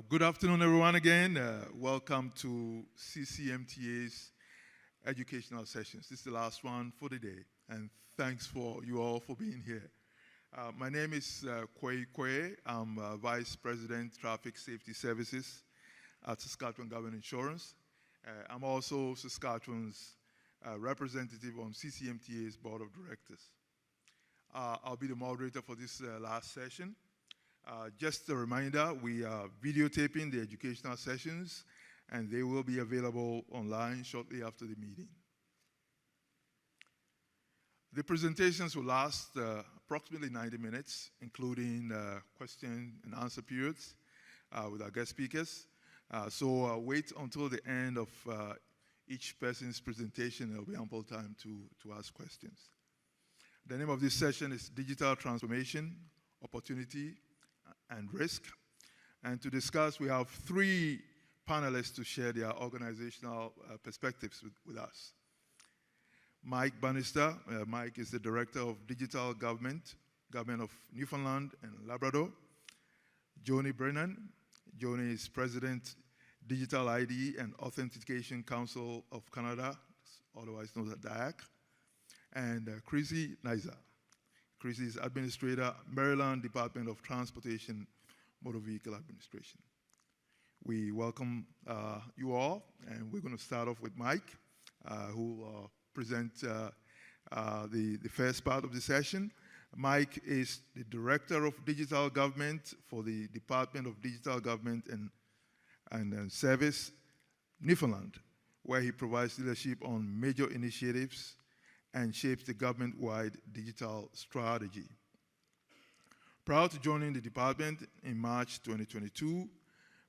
Good afternoon, everyone, again. Welcome to CCMTA's educational sessions. This is the last one for the day, and thanks for you all for being here. My name is Kwe. I'm Vice President, Traffic Safety Services at Saskatchewan Government Insurance. I'm also Saskatchewan's representative on CCMTA's Board of Directors. I'll be the moderator for this last session. Just a reminder, we are videotaping the educational sessions, and they will be available online shortly after the meeting. The presentations will last approximately 90 minutes, including question and answer periods with our guest speakers. So wait until the end of each person's presentation. There will be ample time to ask questions. The name of this session is Digital Transformation, Opportunity, and Risk. And to discuss, we have three panelists to share their organizational perspectives with us. Mike Bannister. Mike is the Director of Digital Government of Newfoundland and Labrador. Joni Brennan. Joni is President, Digital ID and Authentication Council of Canada, otherwise known as DIACC. And Chrissy, Nizer. Chrissy is Administrator, Maryland Department of Transportation, Motor Vehicle Administration. We welcome you all, and we're going to start off with Mike, who will present the first part of the session. Mike is the Director of Digital Government for the Department of Digital Government and Service, Newfoundland, where he provides leadership on major initiatives and shapes the government-wide digital strategy. Prior to joining the department in March 2022,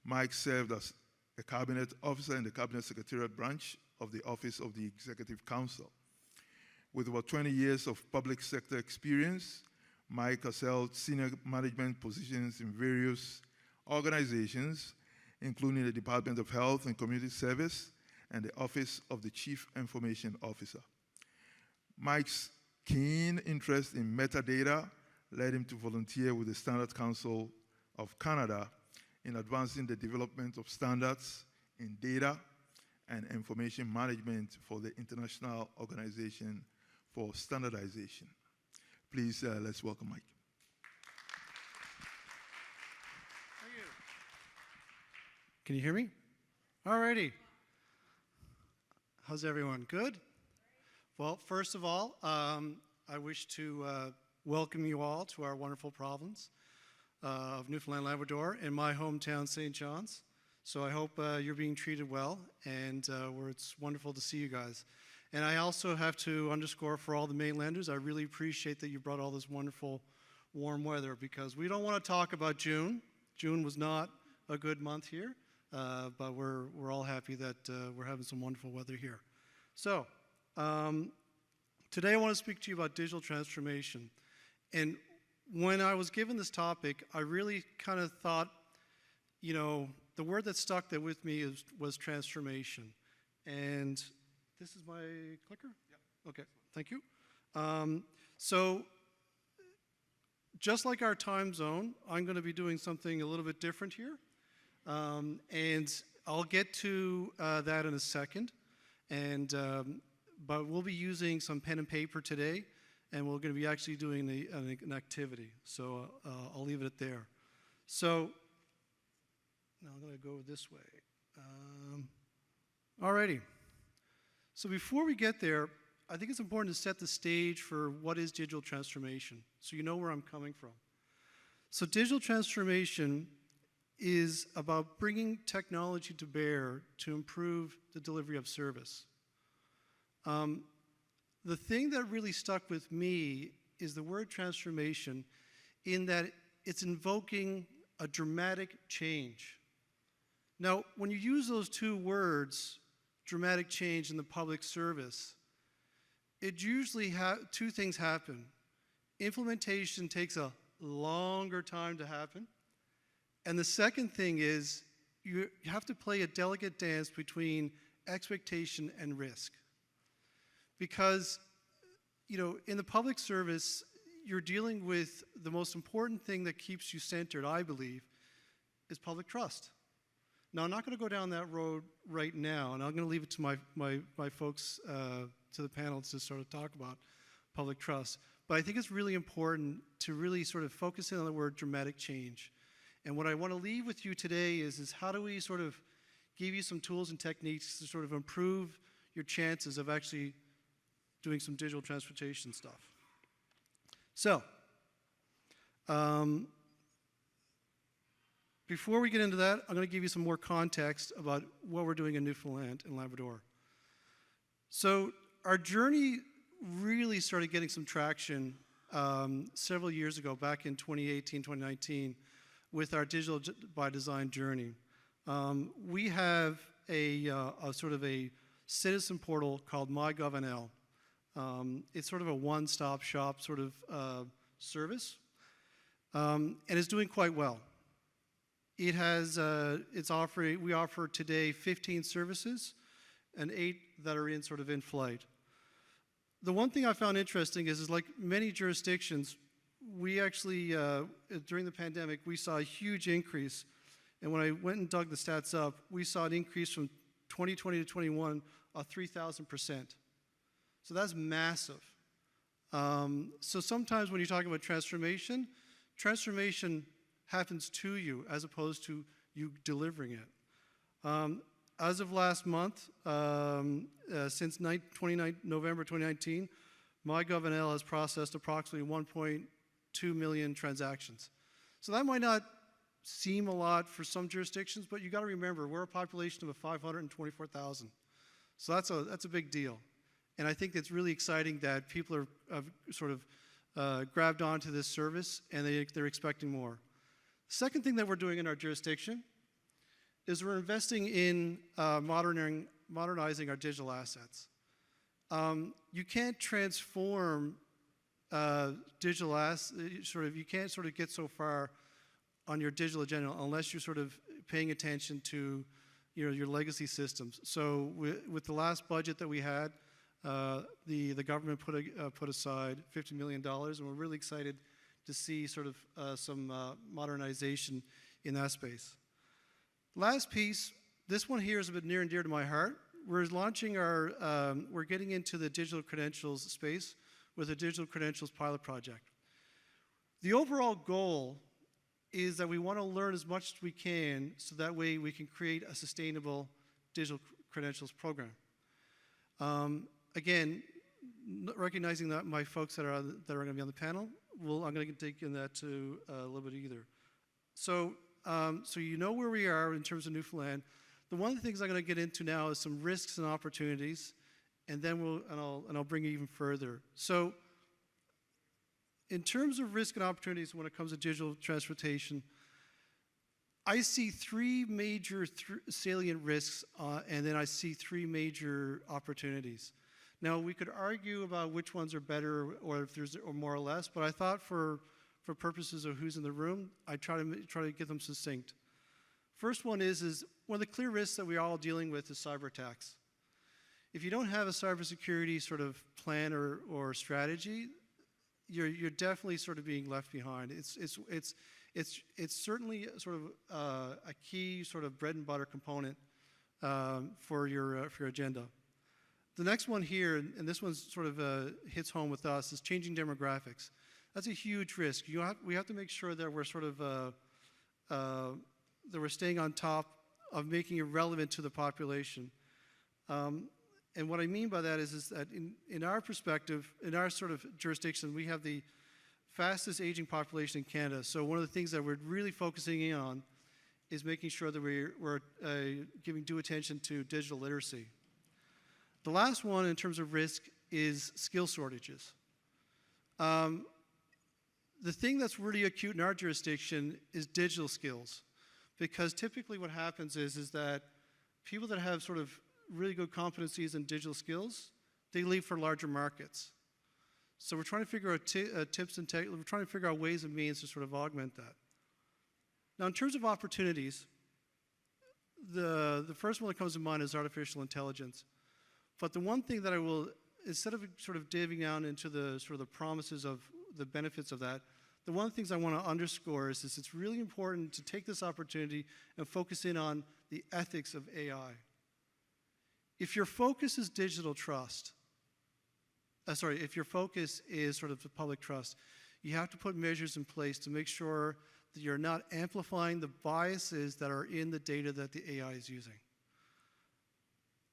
Mike served as a cabinet officer in the Cabinet Secretariat branch of the Office of the Executive Council. With over 20 years of public sector experience, Mike has held senior management positions in various organizations, including the Department of Health and Community Service and the Office of the Chief Information Officer. Mike's keen interest in metadata led him to volunteer with the Standards Council of Canada in advancing the development of standards in data and information management for the International Organization for Standardization. Please, let's welcome Mike. Thank you. Can you hear me? All righty. How's everyone? Good? Well, first of all, I wish to welcome you all to our wonderful province of Newfoundland and Labrador in my hometown, St. John's. So I hope you're being treated well, and it's wonderful to see you guys. And I also have to underscore for all the mainlanders, I really appreciate that you brought all this wonderful warm weather, because we don't want to talk about June. June was not a good month here, but we're all happy that we're having some wonderful weather here. So today I want to speak to you about digital transformation. And when I was given this topic, I really kind of thought, you know, the word that stuck there with me was transformation. And this is my clicker? Yeah. Okay, thank you. So just like our time zone, I'm going to be doing something a little bit different here. And I'll get to that in a second. And but we'll be using some pen and paper today, and we're going to be actually doing an activity. So I'll leave it there. So now I'm going to go this way. Alrighty. So before we get there, I think it's important to set the stage for what is digital transformation, so you know where I'm coming from. So digital transformation is about bringing technology to bear to improve the delivery of service. The thing that really stuck with me is the word transformation, in that it's invoking a dramatic change. Now, when you use those two words, dramatic change in the public service, it usually two things happen. Implementation takes a longer time to happen. And the second thing is you have to play a delicate dance between expectation and risk. Because, you know, in the public service, you're dealing with the most important thing that keeps you centered, I believe, is public trust. Now, I'm not going to go down that road right now, and I'm going to leave it to my folks, to the panel to sort of talk about public trust. But I think it's really important to really sort of focus in on the word dramatic change. And what I want to leave with you today is how do we sort of give you some tools and techniques to sort of improve your chances of actually doing some digital transportation stuff. So, before we get into that, I'm going to give you some more context about what we're doing in Newfoundland and Labrador. So, our journey really started getting some traction several years ago, back in 2018, 2019, with our digital by design journey. We have a sort of a citizen portal called MyGovNL. It's sort of a one-stop shop sort of service, and it's doing quite well. It has, we offer today 15 services and 8 that are in sort of in flight. The one thing I found interesting is like many jurisdictions, we actually, during the pandemic, we saw a huge increase. And when I went and dug the stats up, we saw an increase from 2020 to 21 of 3,000%. So that's massive. So sometimes when you're talking about transformation, transformation happens to you as opposed to you delivering it. As of last month, since November 2019, MyGovNL has processed approximately 1.2 million transactions. So that might not seem a lot for some jurisdictions, but you got to remember we're a population of 524,000. So that's a big deal. And I think it's really exciting that people have sort of grabbed onto this service and they're expecting more. The second thing that we're doing in our jurisdiction is we're investing in modernizing our digital assets. You can't transform digital assets, you can't sort of get so far on your digital agenda unless you're sort of paying attention to your legacy systems. So with the last budget that we had, the government put aside $50 million, and we're really excited to see sort of some modernization in that space. Last piece, this one here is a bit near and dear to my heart. We're launching we're getting into the digital credentials space with a digital credentials pilot project. The overall goal is that we want to learn as much as we can so that way we can create a sustainable digital credentials program. Again, recognizing that my folks that are going to be on the panel, I'm going to dig into that too a little bit either. So, so you know where we are in terms of Newfoundland. The one of the things I'm going to get into now is some risks and opportunities, and then I'll bring you even further. So, in terms of risk and opportunities when it comes to digital transportation, I see 3 major salient risks, and then I see 3 major opportunities. Now, we could argue about which ones are better or if there's or more or less, but I thought for purposes of who's in the room, I try to get them succinct. First one is one of the clear risks that we're all dealing with is cyber attacks. If you don't have a cybersecurity sort of plan or strategy, you're definitely sort of being left behind. It's certainly sort of a key sort of bread and butter component for your agenda. The next one here, and this one sort of hits home with us, is changing demographics. That's a huge risk. We have to make sure that we're sort of that we're staying on top of making it relevant to the population. And what I mean by that is that in our perspective, in our sort of jurisdiction, we have the fastest aging population in Canada. So one of the things that we're really focusing in on is making sure that we're giving due attention to digital literacy. The last one in terms of risk is skill shortages. The thing that's really acute in our jurisdiction is digital skills, because typically what happens is that people that have sort of really good competencies in digital skills, they leave for larger markets. So we're trying to figure out tips and we're trying to figure out ways and means to sort of augment that. Now, in terms of opportunities, the first one that comes to mind is artificial intelligence. But the one thing that I will, instead of sort of diving down into the sort of the promises of the benefits of that, the one of the things I want to underscore is it's really important to take this opportunity and focus in on the ethics of AI. If your focus is digital trust, if your focus is sort of the public trust, you have to put measures in place to make sure that you're not amplifying the biases that are in the data that the AI is using.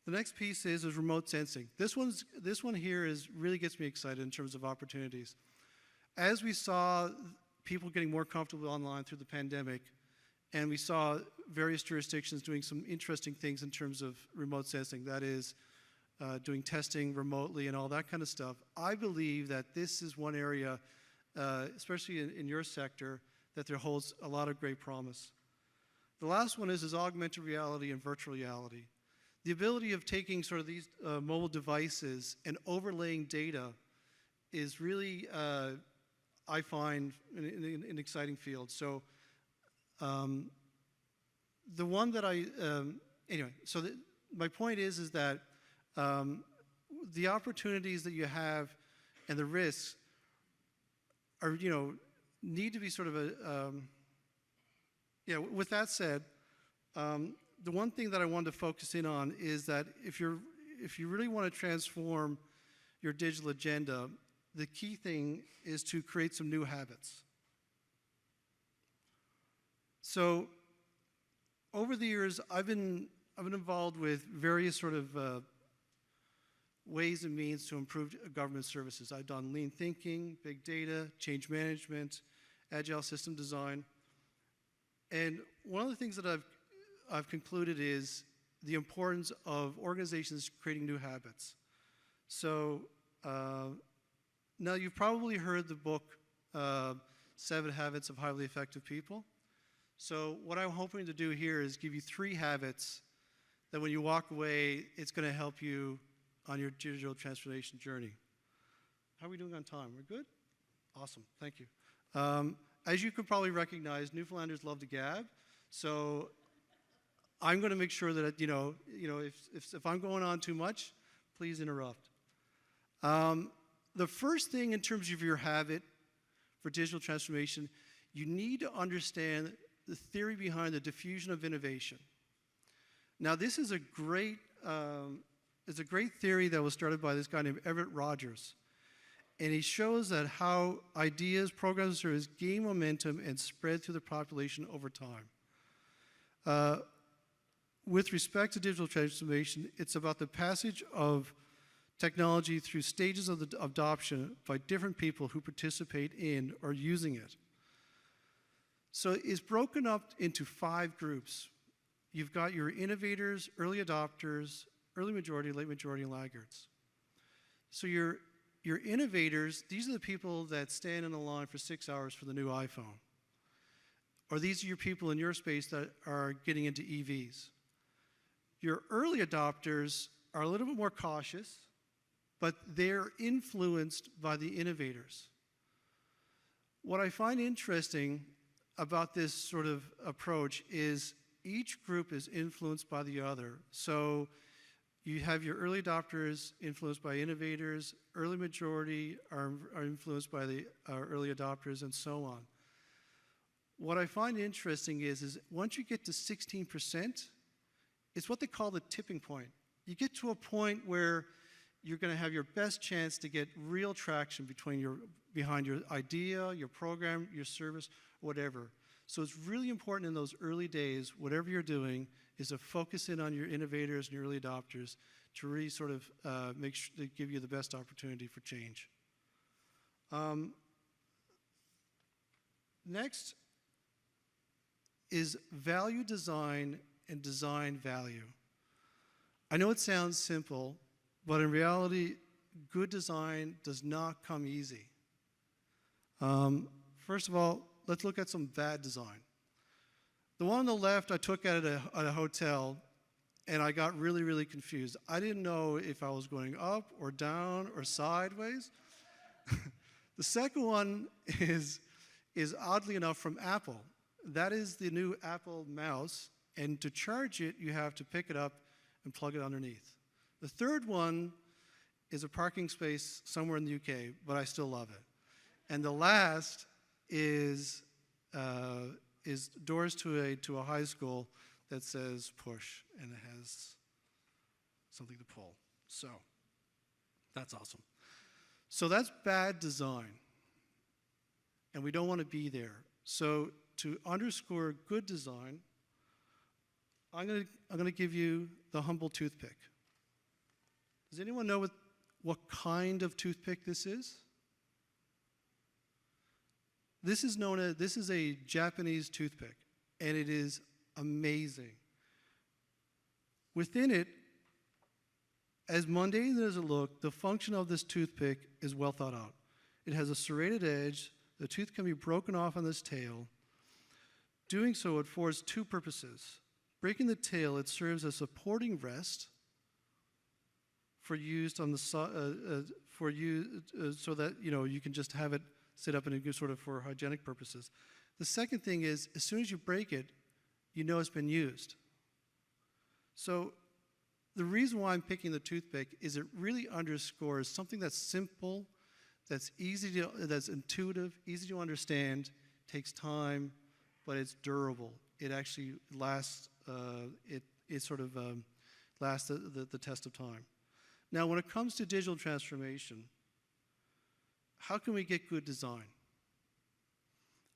The next piece is remote sensing. This one here really gets me excited in terms of opportunities. As we saw people getting more comfortable online through the pandemic, and we saw various jurisdictions doing some interesting things in terms of remote sensing, that is, doing testing remotely and all that kind of stuff. I believe that this is one area, especially in your sector, that there holds a lot of great promise. The last one is augmented reality and virtual reality. The ability of taking sort of these mobile devices and overlaying data is really, I find, an exciting field. So the one that anyway, so my point is that the opportunities that you have and the risks are, need to be sort of with that said, the one thing that I wanted to focus in on is that if you really want to transform your digital agenda, the key thing is to create some new habits. So over the years, I've been involved with various sort of ways and means to improve government services. I've done lean thinking, big data, change management, agile system design. And one of the things that I've concluded is the importance of organizations creating new habits. So now you've probably heard the book, 7 Habits of Highly Effective People. So what I'm hoping to do here is give you 3 habits that when you walk away, it's going to help you on your digital transformation journey. How are we doing on time? We're good? Awesome, thank you. As you could probably recognize, Newfoundlanders love to gab, so I'm going to make sure that if I'm going on too much, please interrupt. The first thing in terms of your habit for digital transformation, you need to understand the theory behind the diffusion of innovation. Now, this is a great theory that was started by this guy named Everett Rogers. And he shows that how ideas, programs, and services gain momentum and spread through the population over time. With respect to digital transformation, it's about the passage of technology through stages of adoption by different people who participate in or using it. So it's broken up into 5 groups. You've got your innovators, early adopters, early majority, late majority, and laggards. So your innovators, these are the people that stand in the line for 6 hours for the new iPhone. Or these are your people in your space that are getting into EVs. Your early adopters are a little bit more cautious, but they're influenced by the innovators. What I find interesting about this sort of approach is each group is influenced by the other. So you have your early adopters influenced by innovators, early majority are influenced by the early adopters, and so on. What I find interesting is once you get to 16%, it's what they call the tipping point. You get to a point where you're going to have your best chance to get real traction behind your idea, your program, your service, whatever. So it's really important in those early days, whatever you're doing, is to focus in on your innovators and your early adopters to really sort of make sure they give you the best opportunity for change. Next is value design and design value. I know it sounds simple, but in reality, good design does not come easy. First of all, let's look at some bad design. The one on the left I took at a hotel, and I got really, really confused. I didn't know if I was going up or down or sideways. The second one is oddly enough from Apple. That is the new Apple mouse, and to charge it, you have to pick it up and plug it underneath. The third one is a parking space somewhere in the UK, but I still love it. And the last is doors to a high school that says push, and it has something to pull. So that's awesome. So that's bad design, and we don't want to be there. So to underscore good design, I'm going to give you the humble toothpick. Does anyone know what kind of toothpick this is? This is a Japanese toothpick, and it is amazing. Within it, as mundane as it looks, the function of this toothpick is well thought out. It has a serrated edge. The tooth can be broken off on this tail. Doing so, it affords two purposes. Breaking the tail, it serves as a supporting rest for use on the so that you can just have it sit up and it goes sort of for hygienic purposes. The second thing is, as soon as you break it, you know it's been used. So the reason why I'm picking the toothpick is it really underscores something that's simple, that's that's intuitive, easy to understand, takes time, but it's durable. It actually lasts. It sort of lasts the test of time. Now, when it comes to digital transformation, how can we get good design?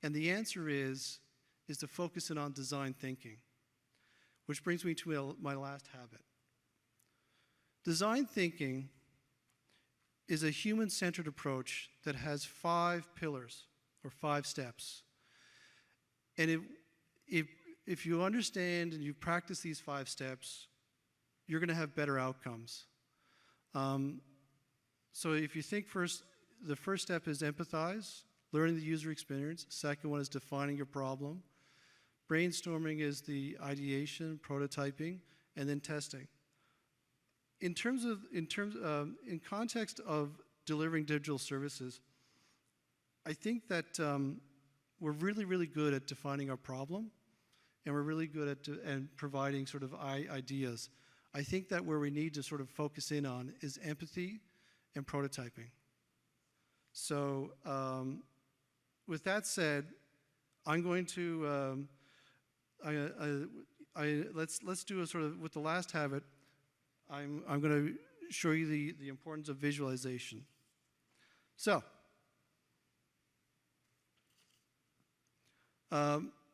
And the answer is to focus in on design thinking, which brings me to my last habit. Design thinking is a human-centered approach that has 5 pillars or 5 steps. And if you understand and you practice these 5 steps, you're going to have better outcomes. So if you think first, the first step is empathize, learning the user experience. Second one is defining your problem. Brainstorming is the ideation, prototyping, and then testing. In context of delivering digital services, I think that we're really, really good at defining our problem, and we're really good at providing sort of ideas. I think that where we need to sort of focus in on is empathy and prototyping. So with that said, I'm going to let's do a sort of, with the last habit, I'm going to show you the importance of visualization. So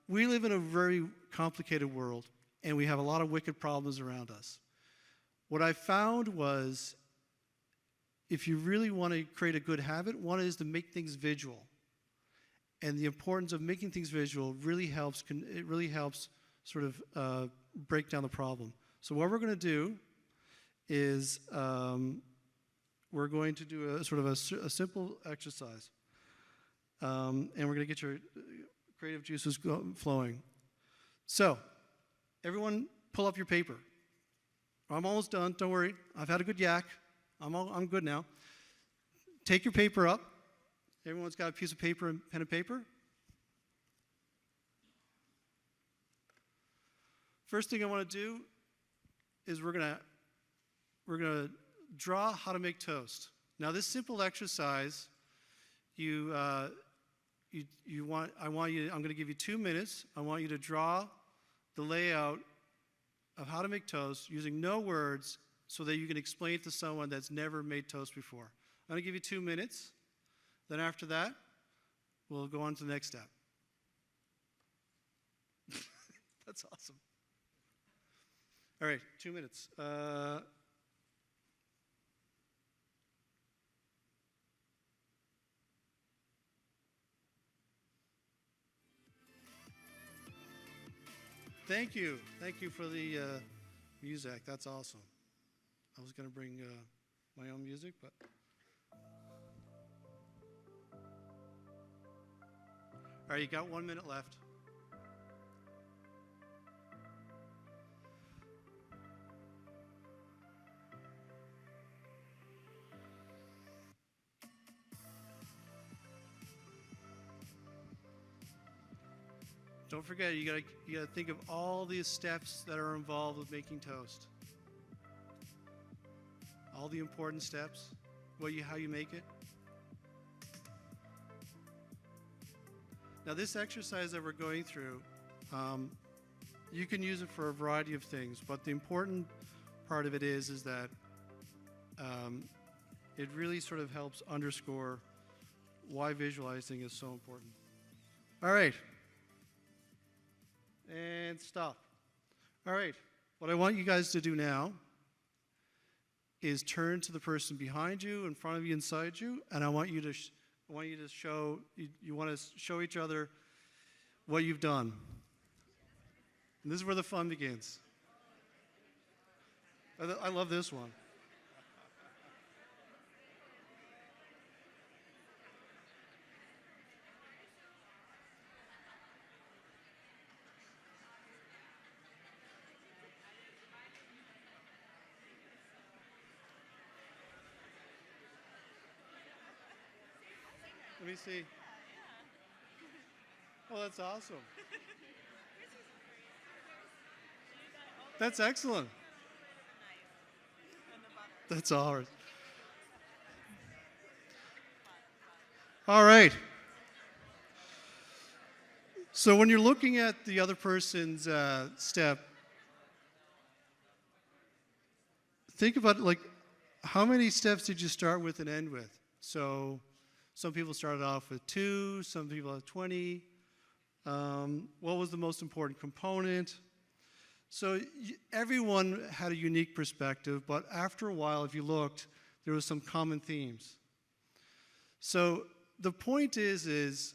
we live in a very complicated world, and we have a lot of wicked problems around us. What I found was, if you really want to create a good habit, one is to make things visual. And the importance of making things visual really helps, sort of break down the problem. So what we're going to do is we're going to do a sort of a simple exercise. And we're going to get your creative juices flowing. So everyone pull up your paper. I'm almost done, don't worry. I've had a good yak. I'm good now. Take your paper up. Everyone's got a piece of paper and pen and paper. First thing I want to do is we're gonna draw how to make toast. Now this simple exercise, I'm going to give you 2 minutes. I want you to draw the layout of how to make toast using no words, so that you can explain it to someone that's never made toast before. I'm going to give you 2 minutes. Then after that, we'll go on to the next step. That's awesome. All right, 2 minutes. Thank you. Thank you for the music. That's awesome. I was going to bring my own music, but... All right, you got 1 minute left. Don't forget, you gotta think of all these steps that are involved with making toast. All the important steps, how you make it. Now this exercise that we're going through, you can use it for a variety of things, but the important part of it is that it really sort of helps underscore why visualizing is so important. All right. And stop. All right. What I want you guys to do now is turn to the person behind you, in front of you, inside you, and I want you to show each other what you've done. And this is where the fun begins. I love this one. Let me see. Oh, that's awesome. That's excellent. That's ours. All right. So when you're looking at the other person's step, think about like how many steps did you start with and end with? So some people started off with 2, some people have 20. What was the most important component? So everyone had a unique perspective, but after a while, if you looked, there was some common themes. So the point is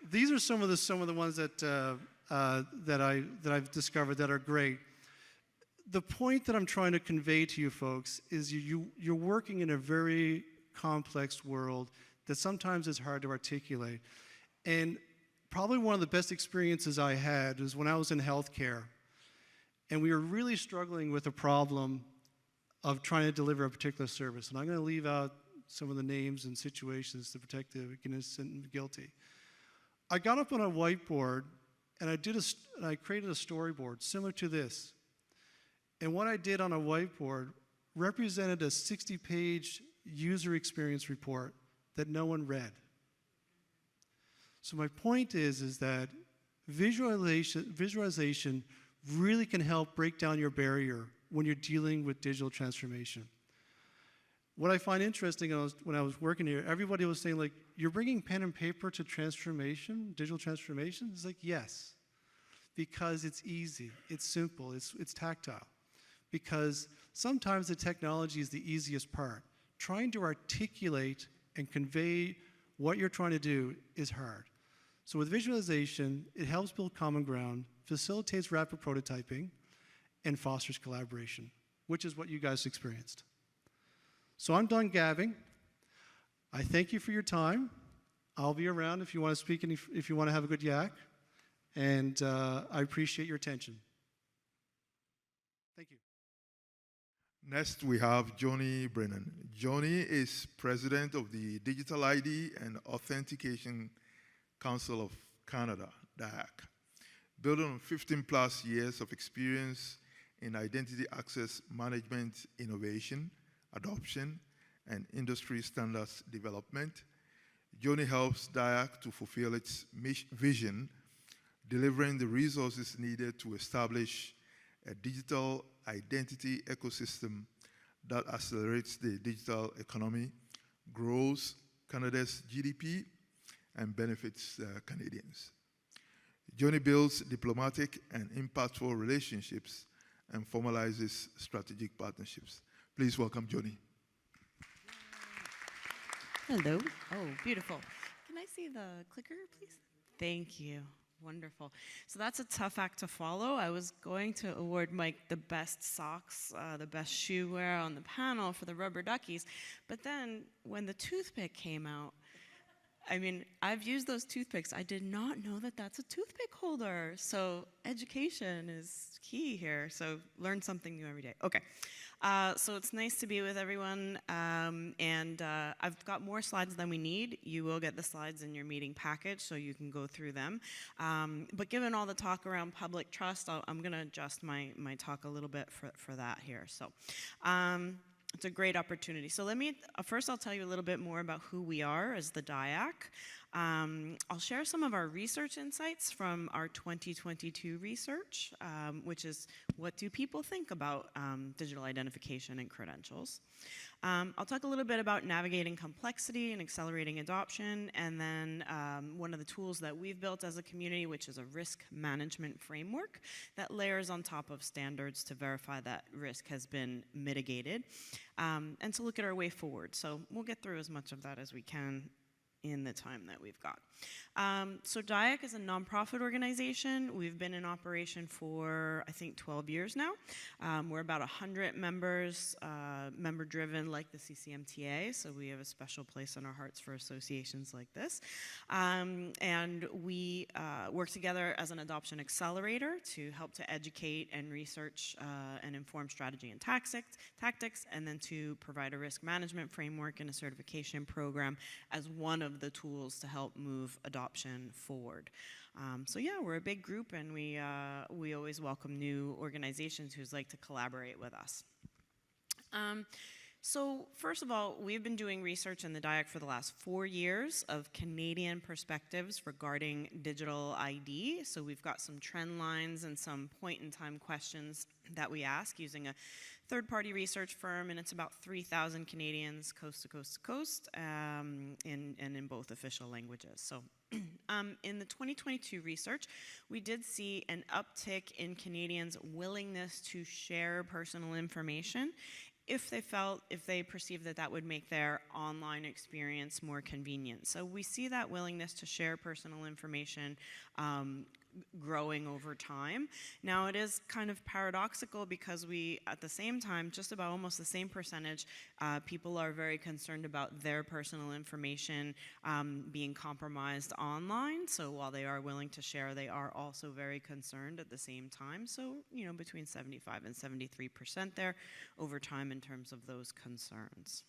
these are some of the ones that I've discovered that are great. The point that I'm trying to convey to you folks is you're working in a very complex world that sometimes is hard to articulate. And probably one of the best experiences I had was when I was in healthcare. And we were really struggling with a problem of trying to deliver a particular service. And I'm going to leave out some of the names and situations to protect the innocent and guilty. I got up on a whiteboard and I created a storyboard similar to this. And what I did on a whiteboard represented a 60-page user experience report that no one read. So my point is that visualization really can help break down your barrier when you're dealing with digital transformation. What I find interesting when I was working here, everybody was saying, like, you're bringing pen and paper to transformation, digital transformation? It's like, yes, because it's easy, it's simple, it's tactile. Because sometimes the technology is the easiest part. Trying to articulate and convey what you're trying to do is hard. So with visualization, it helps build common ground, facilitates rapid prototyping, and fosters collaboration, which is what you guys experienced. So I'm done gabbing. I thank you for your time. I'll be around if you want to speak and if you want to have a good yak. And I appreciate your attention. Thank you. Next, we have Joni Brennan. Joni is president of the Digital ID and Authentication Council of Canada, DIACC. Building on 15+ years of experience in identity access management, innovation, adoption, and industry standards development, Joni helps DIACC to fulfill its vision, delivering the resources needed to establish a digital identity ecosystem that accelerates the digital economy, grows Canada's GDP, and benefits Canadians. Joni builds diplomatic and impactful relationships and formalizes strategic partnerships. Please welcome Joni. Hello. Oh, beautiful. Can I see the clicker, please? Thank you. Wonderful. So that's a tough act to follow. I was going to award Mike the best socks, the best shoe wear on the panel for the rubber duckies. But then when the toothpick came out, I mean, I've used those toothpicks. I did not know that that's a toothpick holder. So education is key here. So learn something new every day. Okay. So it's nice to be with everyone, and I've got more slides than we need. You will get the slides in your meeting package, so you can go through them. But given all the talk around public trust, I'm going to adjust my talk a little bit for that here. So it's a great opportunity. So let me, first I'll tell you a little bit more about who we are as the DIACC. I'll share some of our research insights from our 2022 research, which is what do people think about digital identification and credentials. I'll talk a little bit about navigating complexity and accelerating adoption, and then one of the tools that we've built as a community, which is a risk management framework that layers on top of standards to verify that risk has been mitigated, and to look at our way forward. So we'll get through as much of that as we can in the time that we've got. So DIACC is a nonprofit organization. We've been in operation for, I think, 12 years now. We're about 100 members, member-driven like the CCMTA, so we have a special place in our hearts for associations like this. And we work together as an adoption accelerator to help to educate and research and inform strategy and tactics, and then to provide a risk management framework and a certification program as one of the tools to help move adoption forward. So yeah, we're a big group, and we always welcome new organizations who'd like to collaborate with us. So first of all, we've been doing research in the DIACC for the last 4 years of Canadian perspectives regarding digital ID. So we've got some trend lines and some point-in-time questions that we ask using a third-party research firm, and it's about 3,000 Canadians coast to coast to coast, and in both official languages. So in the 2022 research, we did see an uptick in Canadians' willingness to share personal information if they perceive that that would make their online experience more convenient. So we see that willingness to share personal information growing over time. Now it is kind of paradoxical because we, at the same time, just about almost the same percentage, people are very concerned about their personal information being compromised online. So while they are willing to share, they are also very concerned at the same time. So, you know, between 75 and 73% there over time in terms of those concerns.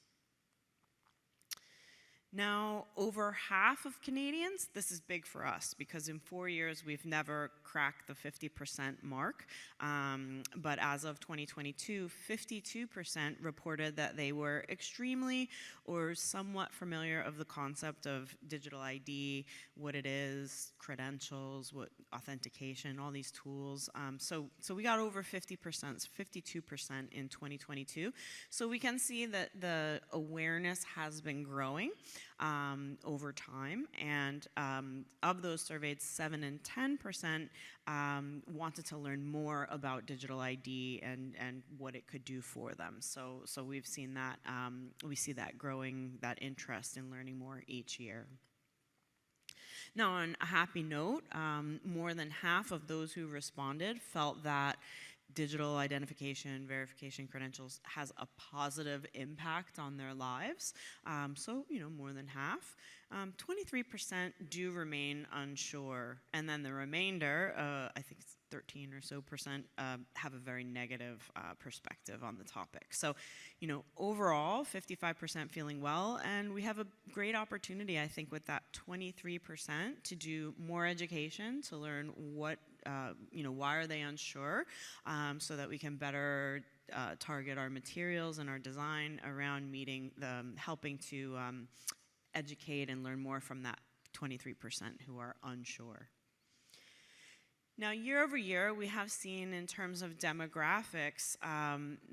Now, over half of Canadians, this is big for us because in 4 years we've never cracked the 50% mark. But as of 2022, 52% reported that they were extremely or somewhat familiar of the concept of digital ID, what it is, credentials, what authentication, all these tools. So we got over 50%, 52% in 2022. So we can see that the awareness has been growing over time, and of those surveyed, 7 and 10% wanted to learn more about digital ID and what it could do for them. So we've seen that, we see that growing, that interest in learning more each year. Now, on a happy note, more than half of those who responded felt that digital identification, verification, credentials has a positive impact on their lives. So, you know, more than half. 23% do remain unsure. And then the remainder, I think it's 13 or so percent, have a very negative perspective on the topic. So, you know, overall, 55% feeling well. And we have a great opportunity, I think, with that 23% to do more education, to learn what you know, why are they unsure, so that we can better target our materials and our design around meeting the, helping to educate and learn more from that 23% who are unsure. Now, year over year, we have seen in terms of demographics,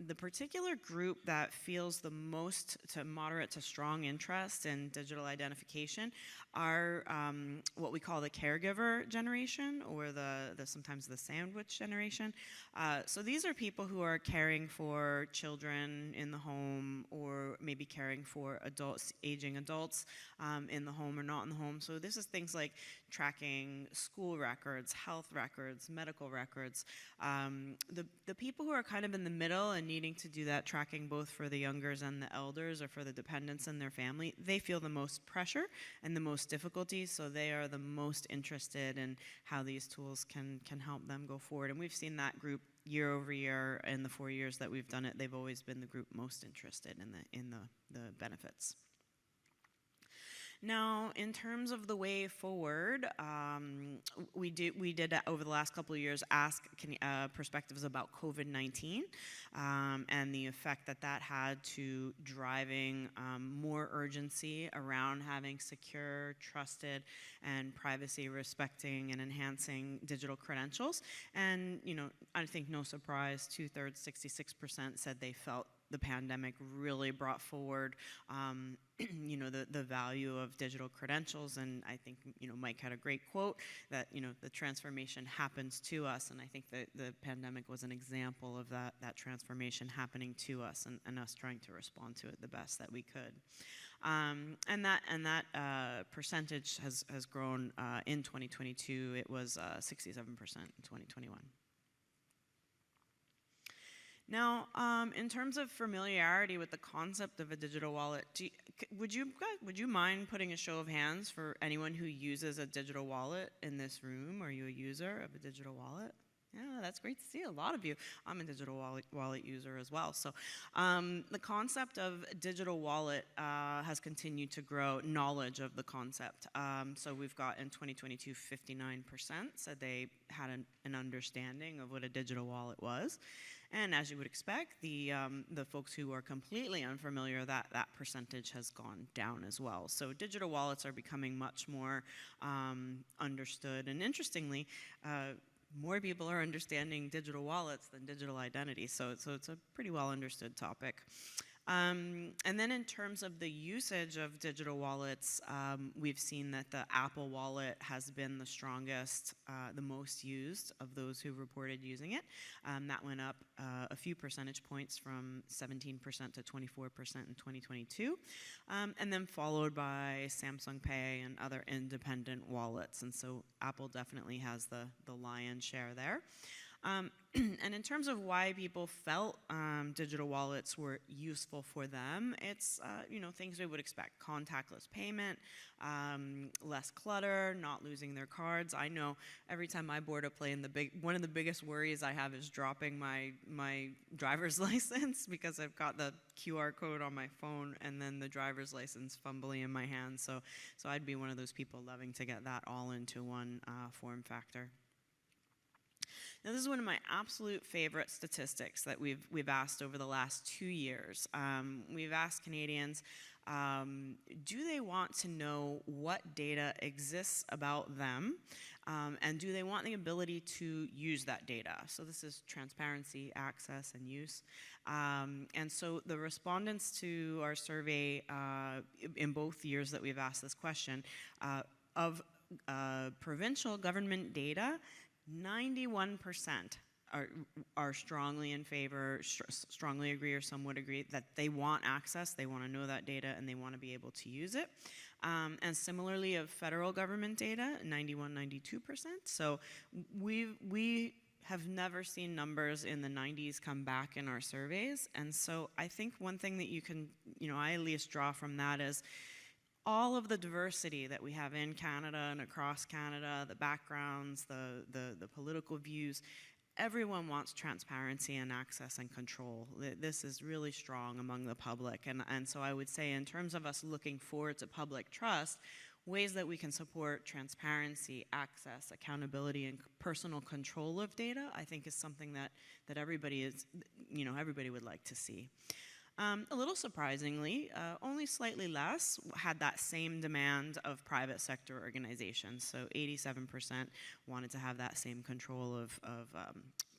the particular group that feels the most to moderate to strong interest in digital identification are what we call the caregiver generation, or sometimes the sandwich generation. So these are people who are caring for children in the home, or maybe caring for adults, aging adults in the home or not in the home. So this is things like tracking school records, health records, medical records. The people who are kind of in the middle and needing to do that tracking both for the youngers and the elders, or for the dependents and their family, they feel the most pressure and the most difficulty, so they are the most interested in how these tools can help them go forward. And we've seen that group year over year in the 4 years that we've done it. They've always been the group most interested in the benefits. Now, in terms of the way forward, we did over the last couple of years ask perspectives about COVID-19 and the effect that that had to driving more urgency around having secure, trusted, and privacy-respecting and enhancing digital credentials. And, you know, I think no surprise, 2/3, 66% said they felt the pandemic really brought forward, you know, the value of digital credentials. And I think, you know, Mike had a great quote that, you know, the transformation happens to us. And I think that the pandemic was an example of that transformation happening to us and us trying to respond to it the best that we could. And that percentage has grown in 2022. It was 67% in 2021. Now, in terms of familiarity with the concept of a digital wallet, would you mind putting a show of hands for anyone who uses a digital wallet in this room? Are you a user of a digital wallet? Yeah, that's great to see a lot of you. I'm a digital wallet user as well. So the concept of digital wallet has continued to grow, knowledge of the concept. So we've got in 2022, 59% said they had an understanding of what a digital wallet was. And as you would expect, the folks who are completely unfamiliar, that percentage has gone down as well. So digital wallets are becoming much more understood. And interestingly, more people are understanding digital wallets than digital identity. So it's a pretty well understood topic. And then in terms of the usage of digital wallets, we've seen that the Apple Wallet has been the strongest, the most used of those who reported using it. That went up a few percentage points from 17% to 24% in 2022. And then followed by Samsung Pay and other independent wallets. And so Apple definitely has the lion's share there. And in terms of why people felt digital wallets were useful for them, it's you know, things we would expect: contactless payment, less clutter, not losing their cards. I know every time I board a plane, one of the biggest worries I have is dropping my driver's license, because I've got the QR code on my phone and then the driver's license fumbling in my hand. So I'd be one of those people loving to get that all into one form factor. Now, this is one of my absolute favorite statistics that we've asked over the last 2 years. We've asked Canadians, do they want to know what data exists about them, and do they want the ability to use that data? So this is transparency, access, and use. And so the respondents to our survey in both years that we've asked this question, of provincial government data, 91% are strongly in favor, strongly agree, or some would agree that they want access, they want to know that data, and they want to be able to use it. And similarly of federal government data, 91, 92%. So we have never seen numbers in the 90s come back in our surveys. And so I think one thing that you can, you know, I at least draw from that is all of the diversity that we have in Canada and across Canada, the backgrounds, the political views, everyone wants transparency and access and control. This is really strong among the public. And so I would say, in terms of us looking forward to public trust, ways that we can support transparency, access, accountability, and personal control of data, I think is something that everybody is, you know, everybody would like to see. A little surprisingly, only slightly less had that same demand of private sector organizations. So 87% wanted to have that same control of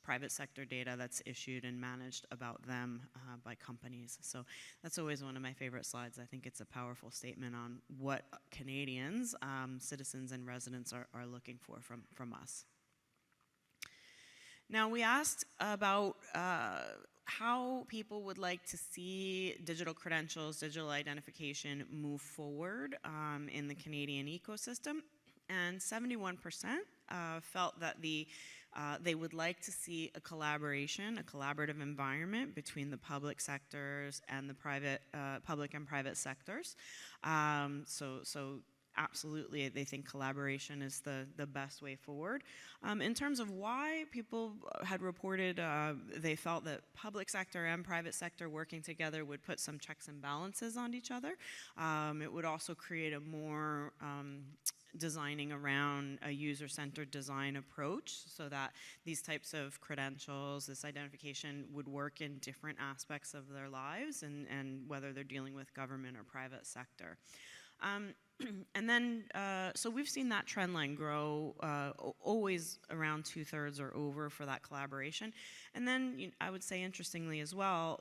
private sector data that's issued and managed about them by companies. So that's always one of my favorite slides. I think it's a powerful statement on what Canadians, citizens and residents are looking for from us. Now, we asked about how people would like to see digital credentials, digital identification move forward in the Canadian ecosystem. And 71% felt that they would like to see a collaborative environment between the public sectors and the public and private sectors. So absolutely, they think collaboration is the best way forward. In terms of why, people had reported they felt that public sector and private sector working together would put some checks and balances on each other. It would also create a more designing around a user-centered design approach so that these types of credentials, this identification would work in different aspects of their lives and whether they're dealing with government or private sector. And then, so we've seen that trend line grow always around 2/3 or over for that collaboration. And then I would say interestingly as well,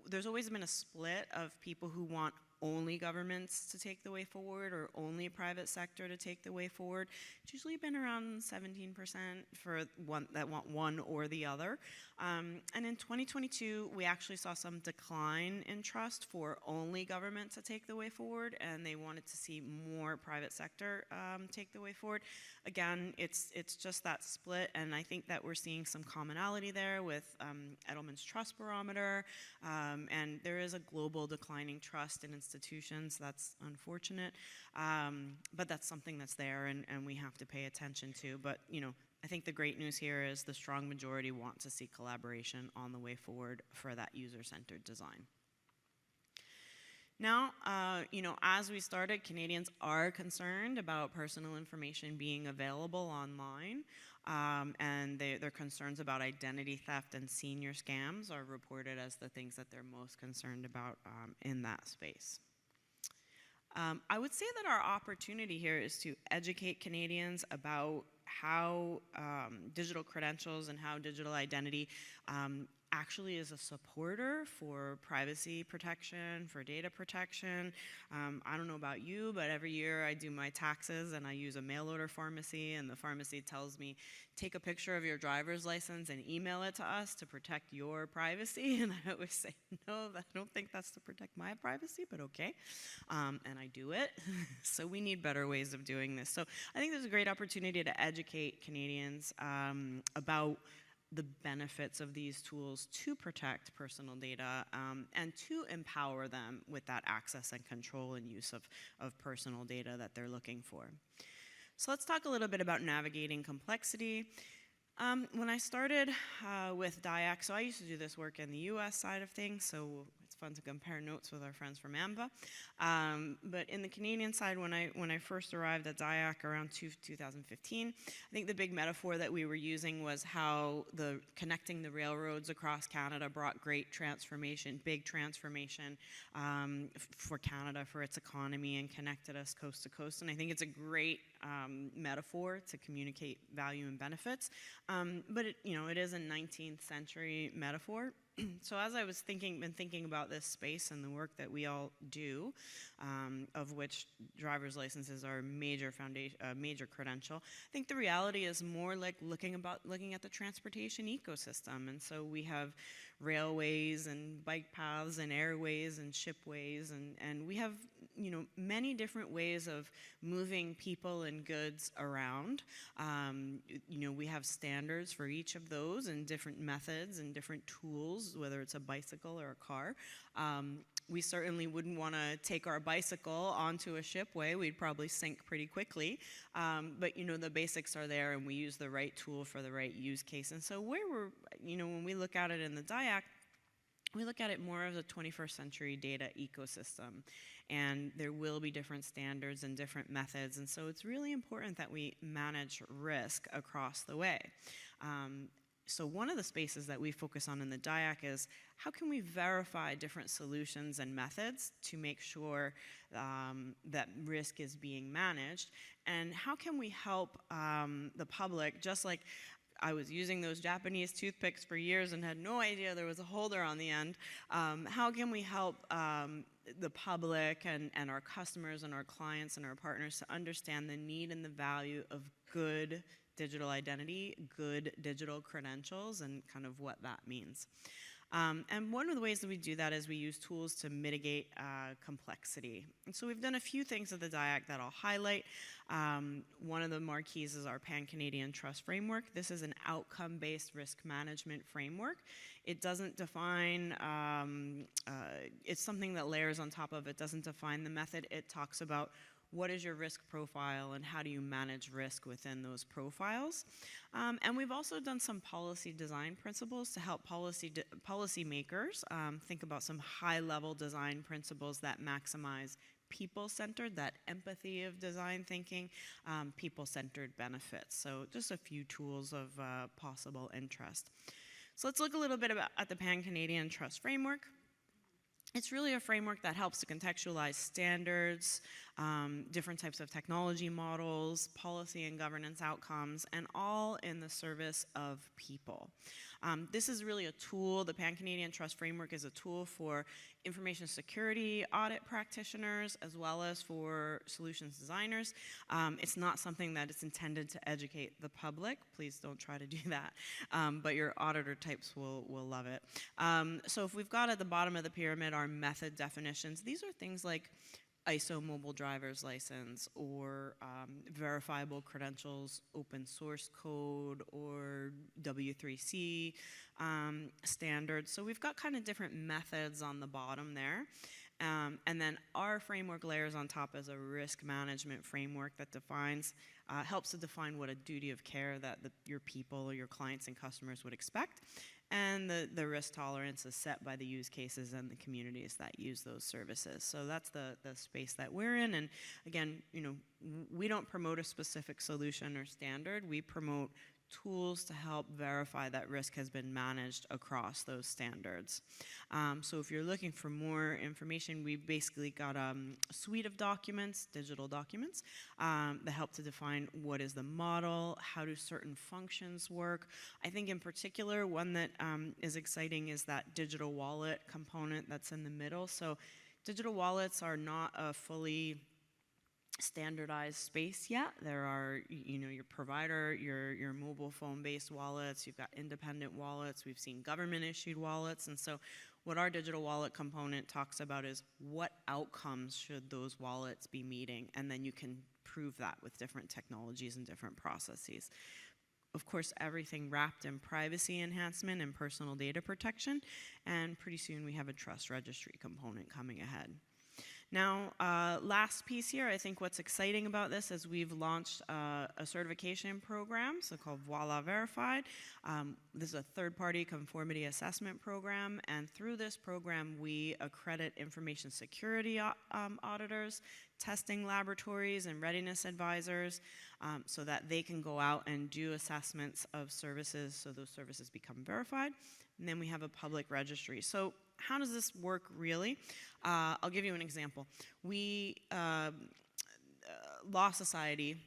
there's always been a split of people who want only governments to take the way forward or only private sector to take the way forward. It's usually been around 17% for one that want one or the other. And in 2022, we actually saw some decline in trust for only government to take the way forward, and they wanted to see more private sector take the way forward. Again, it's just that split, and I think that we're seeing some commonality there with Edelman's Trust Barometer, and there is a global declining trust in institutions. That's unfortunate, but that's something that's there, and we have to pay attention to. But I think the great news here is the strong majority want to see collaboration on the way forward for that user-centered design. Now, as we started, Canadians are concerned about personal information being available online, and their concerns about identity theft and senior scams are reported as the things that they're most concerned about in that space. I would say that our opportunity here is to educate Canadians about how digital credentials and how digital identity actually is a supporter for privacy protection, for data protection. I don't know about you, but every year I do my taxes and I use a mail order pharmacy, and the pharmacy tells me, take a picture of your driver's license and email it to us to protect your privacy. And I always say, no, I don't think that's to protect my privacy, but okay. And I do it. So we need better ways of doing this. So I think there's a great opportunity to educate Canadians about the benefits of these tools to protect personal data and to empower them with that access and control and use of personal data that they're looking for. So let's talk a little bit about navigating complexity. When I started with DIACC, so I used to do this work in the US side of things, so it's fun to compare notes with our friends from AMBA. But in the Canadian side, when I first arrived at DIACC around 2015, I think the big metaphor that we were using was how connecting the railroads across Canada brought great transformation, big transformation for Canada, for its economy, and connected us coast to coast. And I think it's a great metaphor to communicate value and benefits. But it is a 19th century metaphor. So as I was been thinking about this space and the work that we all do, of which driver's licenses are a major credential, I think the reality is more like looking at the transportation ecosystem. And so we have railways and bike paths and airways and shipways, and we have many different ways of moving people and goods around. We have standards for each of those and different methods and different tools, whether it's a bicycle or a car. We certainly wouldn't want to take our bicycle onto a shipway. We'd probably sink pretty quickly. But the basics are there, and we use the right tool for the right use case. And so when we look at it in the DIACC, we look at it more as a 21st century data ecosystem. And there will be different standards and different methods. And so it's really important that we manage risk across the way. So one of the spaces that we focus on in the DIACC is how can we verify different solutions and methods to make sure that risk is being managed, and how can we help the public, just like I was using those Japanese toothpicks for years and had no idea there was a holder on the end. How can we help the public and our customers and our clients and our partners to understand the need and the value of good digital identity, good digital credentials, and kind of what that means. And one of the ways that we do that is we use tools to mitigate complexity. And so we've done a few things at the DIACC that I'll highlight. One of the marquees is our PanCanadian Trust Framework. This is an outcome-based risk management framework. It doesn't define, it's something that layers on top of it, doesn't define the method. It talks about what is your risk profile and how do you manage risk within those profiles. And we've also done some policy design principles to help policymakers think about some high-level design principles that maximize people-centered, that empathy of design thinking, people-centered benefits. So just a few tools of possible interest. So let's look a little bit at the Pan-Canadian Trust Framework. It's really a framework that helps to contextualize standards, different types of technology models, policy and governance outcomes, and all in the service of people. This is really a tool. The Pan-Canadian Trust Framework is a tool for information security audit practitioners as well as for solutions designers. It's not something that is intended to educate the public. Please don't try to do that. But your auditor types will love it. So if we've got at the bottom of the pyramid our method definitions, these are things like ISO mobile driver's license or verifiable credentials, open source code, or W3C standards. So we've got kind of different methods on the bottom there. And then our framework layers on top as a risk management framework that defines, helps to define what a duty of care that your people or your clients and customers would expect. And the risk tolerance is set by the use cases and the communities that use those services. So that's the space that we're in. And again, we don't promote a specific solution or standard. We promote tools to help verify that risk has been managed across those standards. So if you're looking for more information, we've basically got a suite of documents, digital documents, that help to define what is the model, how do certain functions work. I think in particular, one that is exciting is that digital wallet component that's in the middle. So digital wallets are not a fully standardized space yet. There are, your provider, your mobile phone-based wallets, you've got independent wallets, we've seen government-issued wallets, and so what our digital wallet component talks about is what outcomes should those wallets be meeting, and then you can prove that with different technologies and different processes. Of course, everything wrapped in privacy enhancement and personal data protection, and pretty soon we have a trust registry component coming ahead. Now, last piece here, I think what's exciting about this is we've launched a certification program, so called Voila Verified. This is a third-party conformity assessment program, and through this program, we accredit information security auditors, testing laboratories, and readiness advisors so that they can go out and do assessments of services so those services become verified. And then we have a public registry. So how does this work really? I'll give you an example. We, Law Society,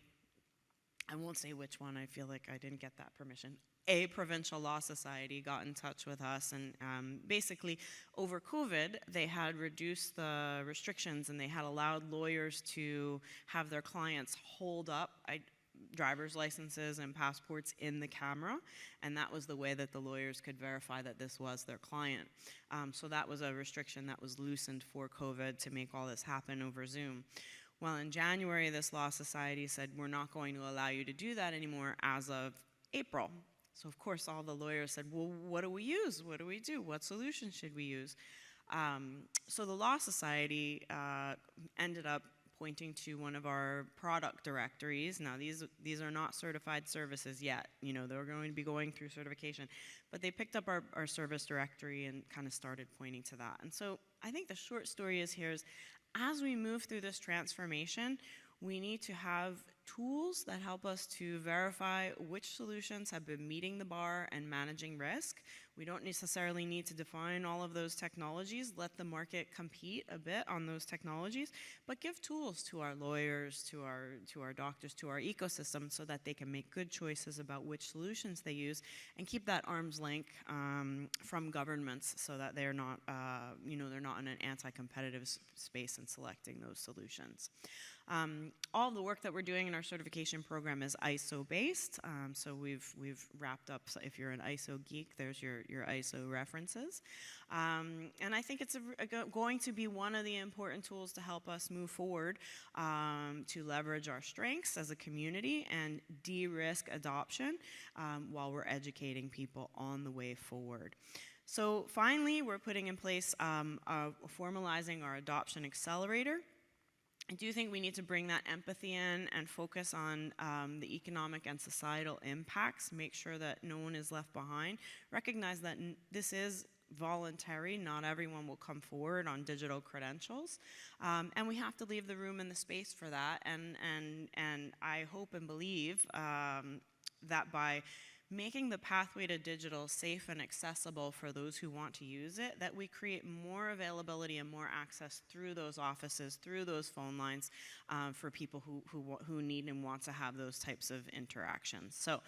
I won't say which one, I feel like I didn't get that permission. A provincial law society got in touch with us, and basically over COVID, they had reduced the restrictions and they had allowed lawyers to have their clients hold up driver's licenses and passports in the camera, and that was the way that the lawyers could verify that this was their client. So that was a restriction that was loosened for COVID to make all this happen over Zoom. Well, in January, this law society said, we're not going to allow you to do that anymore as of April. So of course, all the lawyers said, well, what do we use? What do we do? What solution should we use? So the Law Society ended up pointing to one of our product directories. Now, these are not certified services yet. They're going to be going through certification. But they picked up our service directory and kind of started pointing to that. And so I think the short story is here is, as we move through this transformation, we need to have tools that help us to verify which solutions have been meeting the bar and managing risk. We don't necessarily need to define all of those technologies, let the market compete a bit on those technologies, but give tools to our lawyers, to our doctors, to our ecosystem so that they can make good choices about which solutions they use and keep that arm's length from governments so that they're not, they're not in an anti-competitive space in selecting those solutions. All the work that we're doing in our certification program is ISO based. So we've wrapped up, so if you're an ISO geek, there's your ISO references. And I think it's going to be one of the important tools to help us move forward to leverage our strengths as a community and de-risk adoption while we're educating people on the way forward. So finally, we're putting in place formalizing our adoption accelerator. I do think we need to bring that empathy in and focus on the economic and societal impacts, make sure that no one is left behind, recognize that this is voluntary, not everyone will come forward on digital credentials, and we have to leave the room and the space for that, and I hope and believe that by making the pathway to digital safe and accessible for those who want to use it, that we create more availability and more access through those offices, through those phone lines, for people who need and want to have those types of interactions. So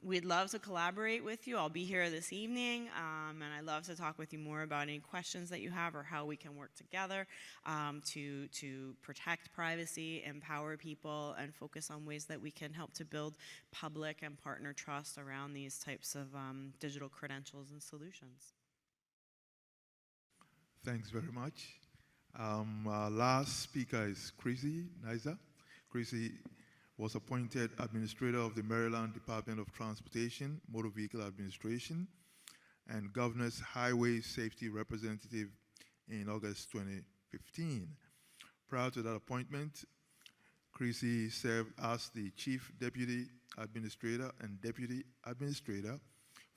we'd love to collaborate with you. I'll be here this evening, and I'd love to talk with you more about any questions that you have or how we can work together to protect privacy, empower people, and focus on ways that we can help to build public and partner trust around these types of digital credentials and solutions. Thanks very much. Our last speaker is Chrissy, Nizer. Chrissy was appointed Administrator of the Maryland Department of Transportation, Motor Vehicle Administration, and Governor's Highway Safety Representative in August 2015. Prior to that appointment, Chrissy served as the Chief Deputy Administrator and Deputy Administrator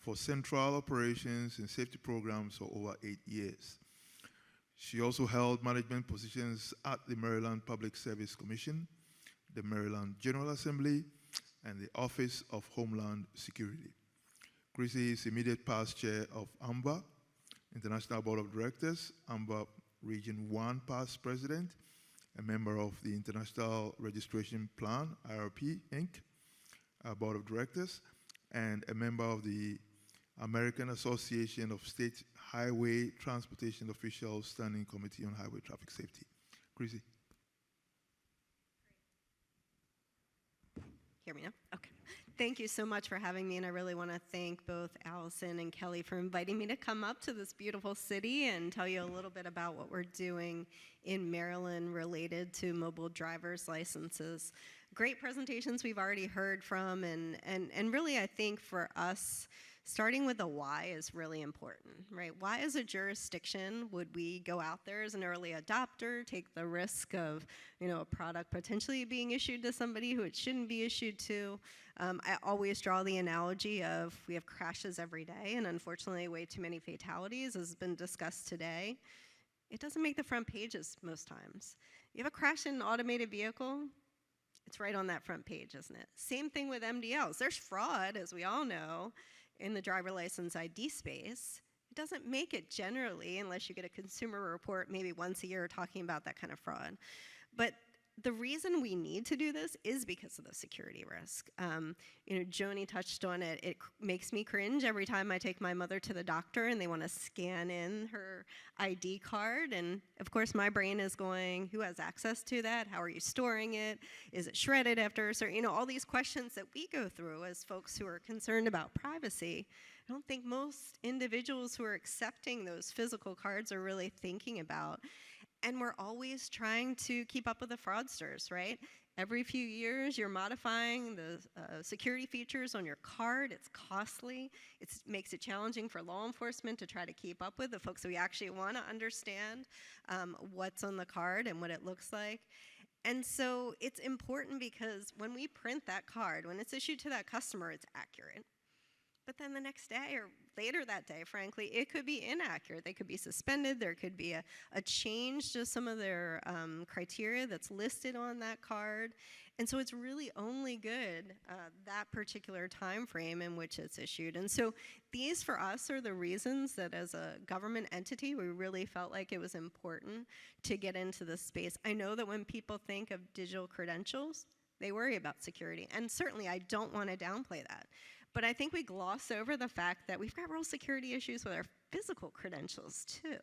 for Central Operations and Safety Programs for over 8 years. She also held management positions at the Maryland Public Service Commission, the Maryland General Assembly, and the Office of Homeland Security. Chrissy is immediate past chair of AMBA, International Board of Directors, AMBA Region 1 past president, a member of the International Registration Plan, IRP, Inc., Board of Directors, and a member of the American Association of State Highway Transportation Officials Standing Committee on Highway Traffic Safety. Chrissy. Hear me now? Okay. Thank you so much for having me, and I really want to thank both Allison and Kelly for inviting me to come up to this beautiful city and tell you a little bit about what we're doing in Maryland related to mobile driver's licenses. Great presentations we've already heard from, and really I think for us, starting with the why is really important, right? Why as a jurisdiction would we go out there as an early adopter, take the risk of, a product potentially being issued to somebody who it shouldn't be issued to? I always draw the analogy of we have crashes every day, and unfortunately way too many fatalities, as has been discussed today. It doesn't make the front pages most times. You have a crash in an automated vehicle, it's right on that front page, isn't it? Same thing with MDLs. There's fraud, as we all know, in the driver license ID space. It doesn't make it generally unless you get a consumer report maybe once a year talking about that kind of fraud. But the reason we need to do this is because of the security risk. Joni touched on it. It makes me cringe every time I take my mother to the doctor and they want to scan in her ID card. And of course, my brain is going, who has access to that? How are you storing it? Is it shredded after a certain, all these questions that we go through as folks who are concerned about privacy. I don't think most individuals who are accepting those physical cards are really thinking about. And we're always trying to keep up with the fraudsters, right? Every few years, you're modifying the security features on your card. It's costly. It makes it challenging for law enforcement to try to keep up with the folks who actually want to understand what's on the card and what it looks like. And so it's important because when we print that card, when it's issued to that customer, it's accurate. But then the next day or later that day, frankly, it could be inaccurate. They could be suspended. There could be a change to some of their criteria that's listed on that card. And so it's really only good that particular time frame in which it's issued. And so these, for us, are the reasons that as a government entity, we really felt like it was important to get into this space. I know that when people think of digital credentials, they worry about security. And certainly, I don't want to downplay that. But I think we gloss over the fact that we've got real security issues with our physical credentials too.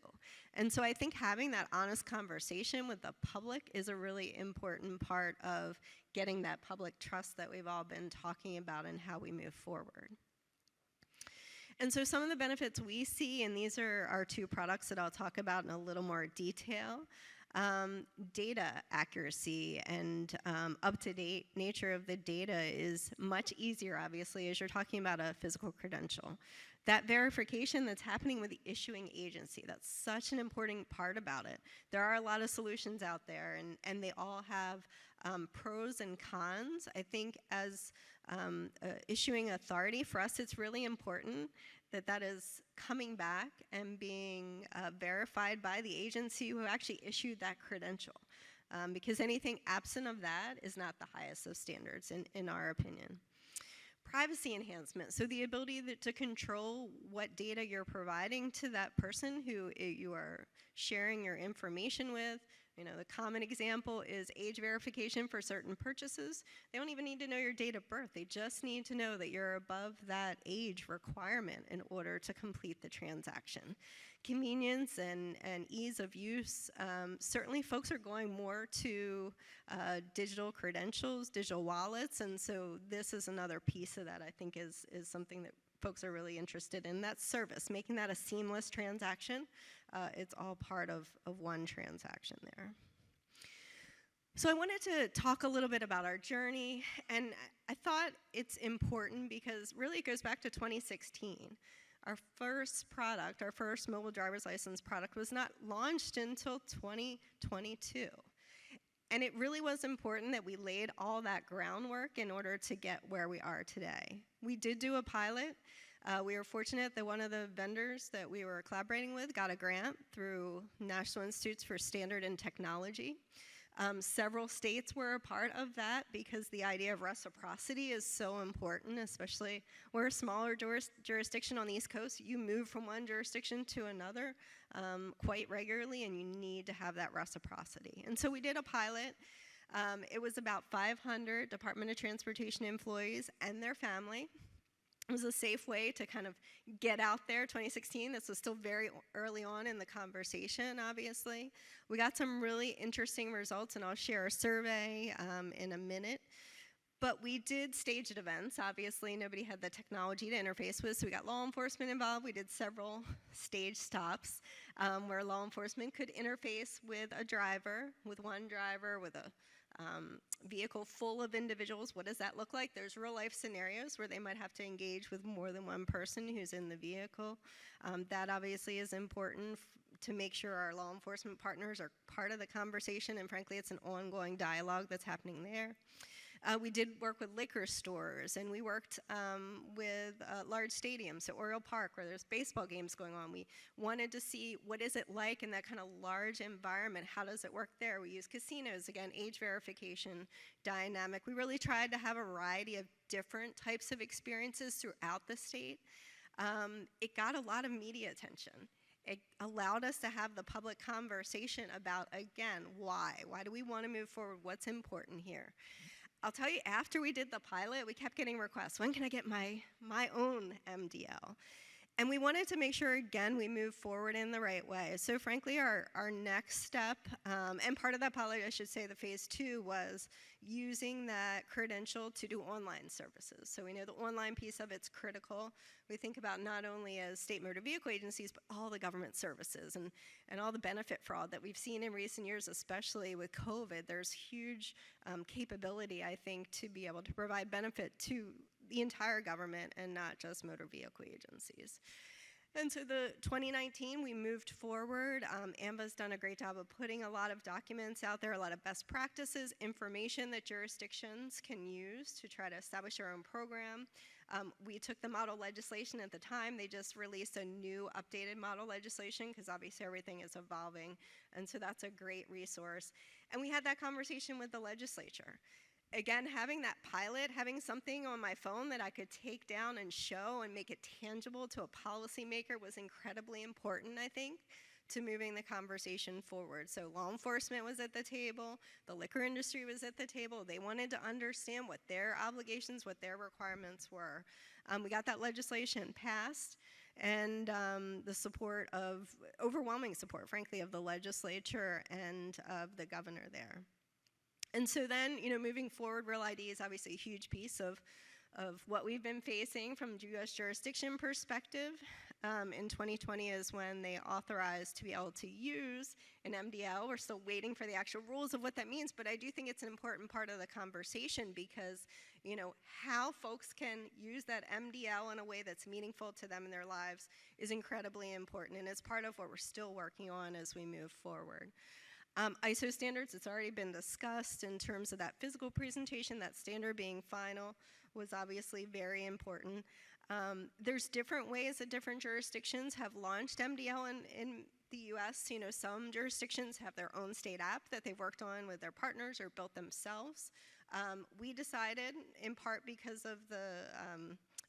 And so I think having that honest conversation with the public is a really important part of getting that public trust that we've all been talking about and how we move forward. And so some of the benefits we see, and these are our two products that I'll talk about in a little more detail. Data accuracy and up-to-date nature of the data is much easier, obviously, as you're talking about a physical credential. That verification that's happening with the issuing agency, that's such an important part about it. There are a lot of solutions out there, and they all have pros and cons. I think as issuing authority, for us it's really important that that is coming back and being verified by the agency who actually issued that credential. Because anything absent of that is not the highest of standards, in our opinion. Privacy enhancement, so the ability to control what data you're providing to that person who you are sharing your information with. You know, the common example is age verification for certain purchases. They don't even need to know your date of birth. They just need to know that you're above that age requirement in order to complete the transaction. Convenience and ease of use. Certainly folks are going more to digital credentials, digital wallets, and so this is another piece of that I think is something that folks are really interested in. That service, making that a seamless transaction. It's all part of one transaction there. So I wanted to talk a little bit about our journey, and I thought it's important because really it goes back to 2016. Our first product, our first mobile driver's license product was not launched until 2022. And it really was important that we laid all that groundwork in order to get where we are today. We did do a pilot. We were fortunate that one of the vendors that we were collaborating with got a grant through National Institutes for Standard and Technology. Several states were a part of that because the idea of reciprocity is so important, especially we're a smaller jurisdiction on the East Coast. You move from one jurisdiction to another quite regularly, and you need to have that reciprocity. And so we did a pilot. It was about 500 Department of Transportation employees and their family. It was a safe way to kind of get out there. 2016, this was still very early on in the conversation, obviously. We got some really interesting results, and I'll share a survey in a minute. But we did staged events. Obviously, nobody had the technology to interface with, so we got law enforcement involved. We did several stage stops where law enforcement could interface with a driver, with one driver, with a vehicle full of individuals. What does that look like? There's real life scenarios where they might have to engage with more than one person who's in the vehicle. That obviously is important to make sure our law enforcement partners are part of the conversation, and frankly, it's an ongoing dialogue that's happening there. We did work with liquor stores, and we worked with large stadiums, so Oriole Park, where there's baseball games going on. We wanted to see what is it like in that kind of large environment. How does it work there? We use casinos, again, age verification, dynamic. We really tried to have a variety of different types of experiences throughout the state. It got a lot of media attention. It allowed us to have the public conversation about, again, why? Why do we want to move forward? What's important here? I'll tell you, after we did the pilot, we kept getting requests. When can I get my own MDL? And we wanted to make sure, again, we move forward in the right way. So frankly, our next step, and part of that pilot, I should say, the phase 2 was using that credential to do online services. So we know the online piece of it's critical. We think about not only as state motor vehicle agencies, but all the government services and all the benefit fraud that we've seen in recent years, especially with COVID. There's huge capability, I think, to be able to provide benefit to the entire government and not just motor vehicle agencies. And so the 2019, we moved forward. AMBA's done a great job of putting a lot of documents out there, a lot of best practices, information that jurisdictions can use to try to establish their own program. We took the model legislation at the time. They just released a new updated model legislation because obviously everything is evolving. And so that's a great resource. And we had that conversation with the legislature. Again, having that pilot, having something on my phone that I could take down and show and make it tangible to a policymaker was incredibly important, I think, to moving the conversation forward. So law enforcement was at the table, the liquor industry was at the table. They wanted to understand what their obligations, what their requirements were. We got that legislation passed, and the support of, overwhelming support, frankly, of the legislature and of the governor there. And so then, moving forward, Real ID is obviously a huge piece of what we've been facing from the U.S. jurisdiction perspective. in 2020 is when they authorized to be able to use an MDL. We're still waiting for the actual rules of what that means, but I do think it's an important part of the conversation because, you know, how folks can use that MDL in a way that's meaningful to them in their lives is incredibly important, and it's part of what we're still working on as we move forward. ISO standards, it's already been discussed in terms of that physical presentation. That standard being final was obviously very important. There's different ways that different jurisdictions have launched MDL in the US. You know, some jurisdictions have their own state app that they've worked on with their partners or built themselves. We decided, in part because of the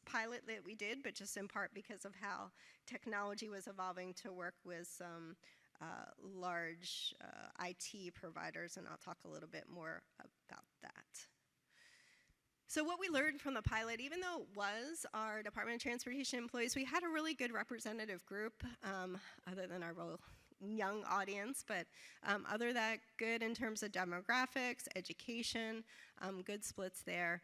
pilot that we did, but just in part because of how technology was evolving, to work with some large IT providers, and I'll talk a little bit more about that. So what we learned from the pilot, even though it was our Department of Transportation employees, we had a really good representative group, other than our real young audience, but other than that, good in terms of demographics, education, good splits there.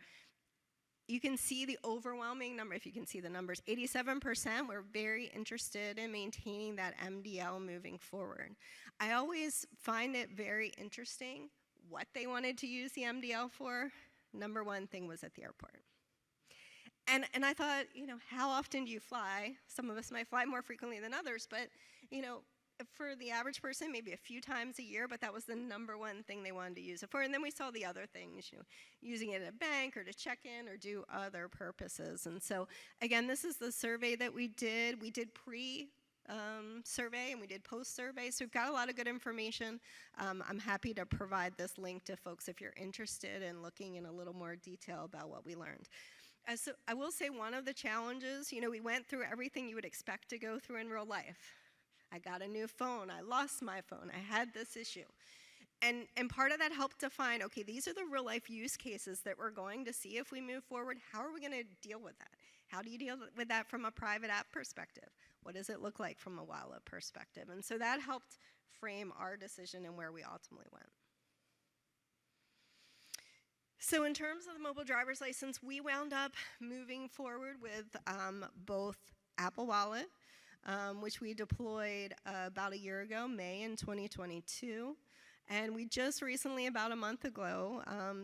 You can see the overwhelming number, if you can see the numbers, 87% were very interested in maintaining that MDL moving forward. I always find it very interesting what they wanted to use the MDL for. Number one thing was at the airport. And I thought, you know, how often do you fly? Some of us might fly more frequently than others, but, you know, for the average person, maybe a few times a year, but that was the number one thing they wanted to use it for. And then we saw the other things, you know, using it at a bank or to check in or do other purposes. And so, again, this is the survey that we did. We did pre-survey and we did post-survey, so we've got a lot of good information. I'm happy to provide this link to folks if you're interested in looking in a little more detail about what we learned. So I will say one of the challenges, you know, we went through everything you would expect to go through in real life. I got a new phone, I lost my phone, I had this issue. And part of that helped define, okay, these are the real life use cases that we're going to see if we move forward. How are we gonna deal with that? How do you deal with that from a private app perspective? What does it look like from a wallet perspective? And so that helped frame our decision and where we ultimately went. So in terms of the mobile driver's license, we wound up moving forward with both Apple Wallet, which we deployed about a year ago, May in 2022. And we just recently, about a month ago,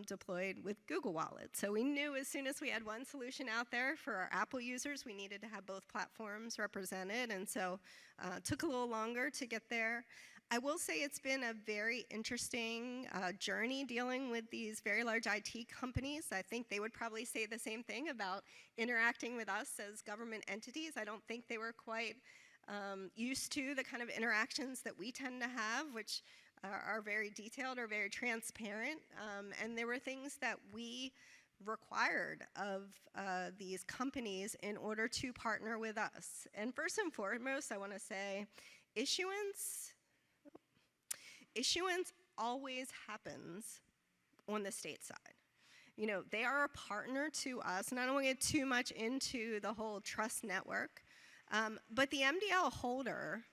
deployed with Google Wallet. So we knew as soon as we had one solution out there for our Apple users, we needed to have both platforms represented. And so it took a little longer to get there. I will say it's been a very interesting journey dealing with these very large IT companies. I think they would probably say the same thing about interacting with us as government entities. I don't think they were quite used to the kind of interactions that we tend to have, which are very detailed or very transparent. And there were things that we required of these companies in order to partner with us. And first and foremost, I want to say issuance always happens on the state side. You know, they are a partner to us, and I don't want to get too much into the whole trust network, but the MDL holder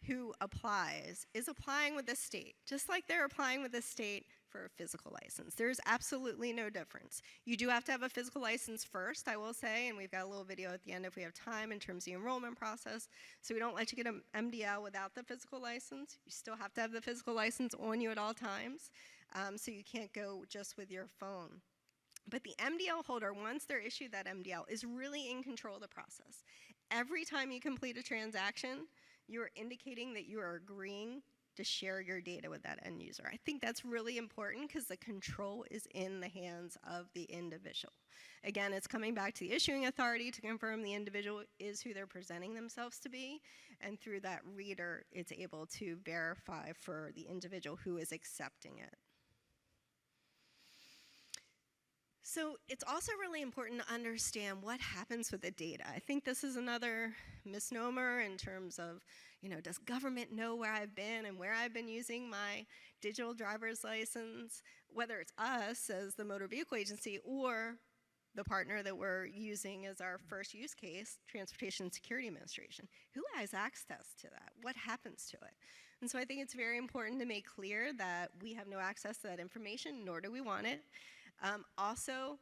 who applies is applying with the state, just like they're applying with the state for a physical license. There's absolutely no difference. You do have to have a physical license first, I will say, and we've got a little video at the end if we have time in terms of the enrollment process. So we don't let you get an MDL without the physical license. You still have to have the physical license on you at all times, so you can't go just with your phone. But the MDL holder, once they're issued that MDL, is really in control of the process. Every time you complete a transaction, you are indicating that you are agreeing to share your data with that end user. I think that's really important because the control is in the hands of the individual. Again, it's coming back to the issuing authority to confirm the individual is who they're presenting themselves to be, and through that reader, it's able to verify for the individual who is accepting it. So it's also really important to understand what happens with the data. I think this is another misnomer in terms of, you know, does government know where I've been and where I've been using my digital driver's license, whether it's us as the motor vehicle agency or the partner that we're using as our first use case, Transportation Security Administration. Who has access to that? What happens to it? And so I think it's very important to make clear that we have no access to that information, nor do we want it. Also,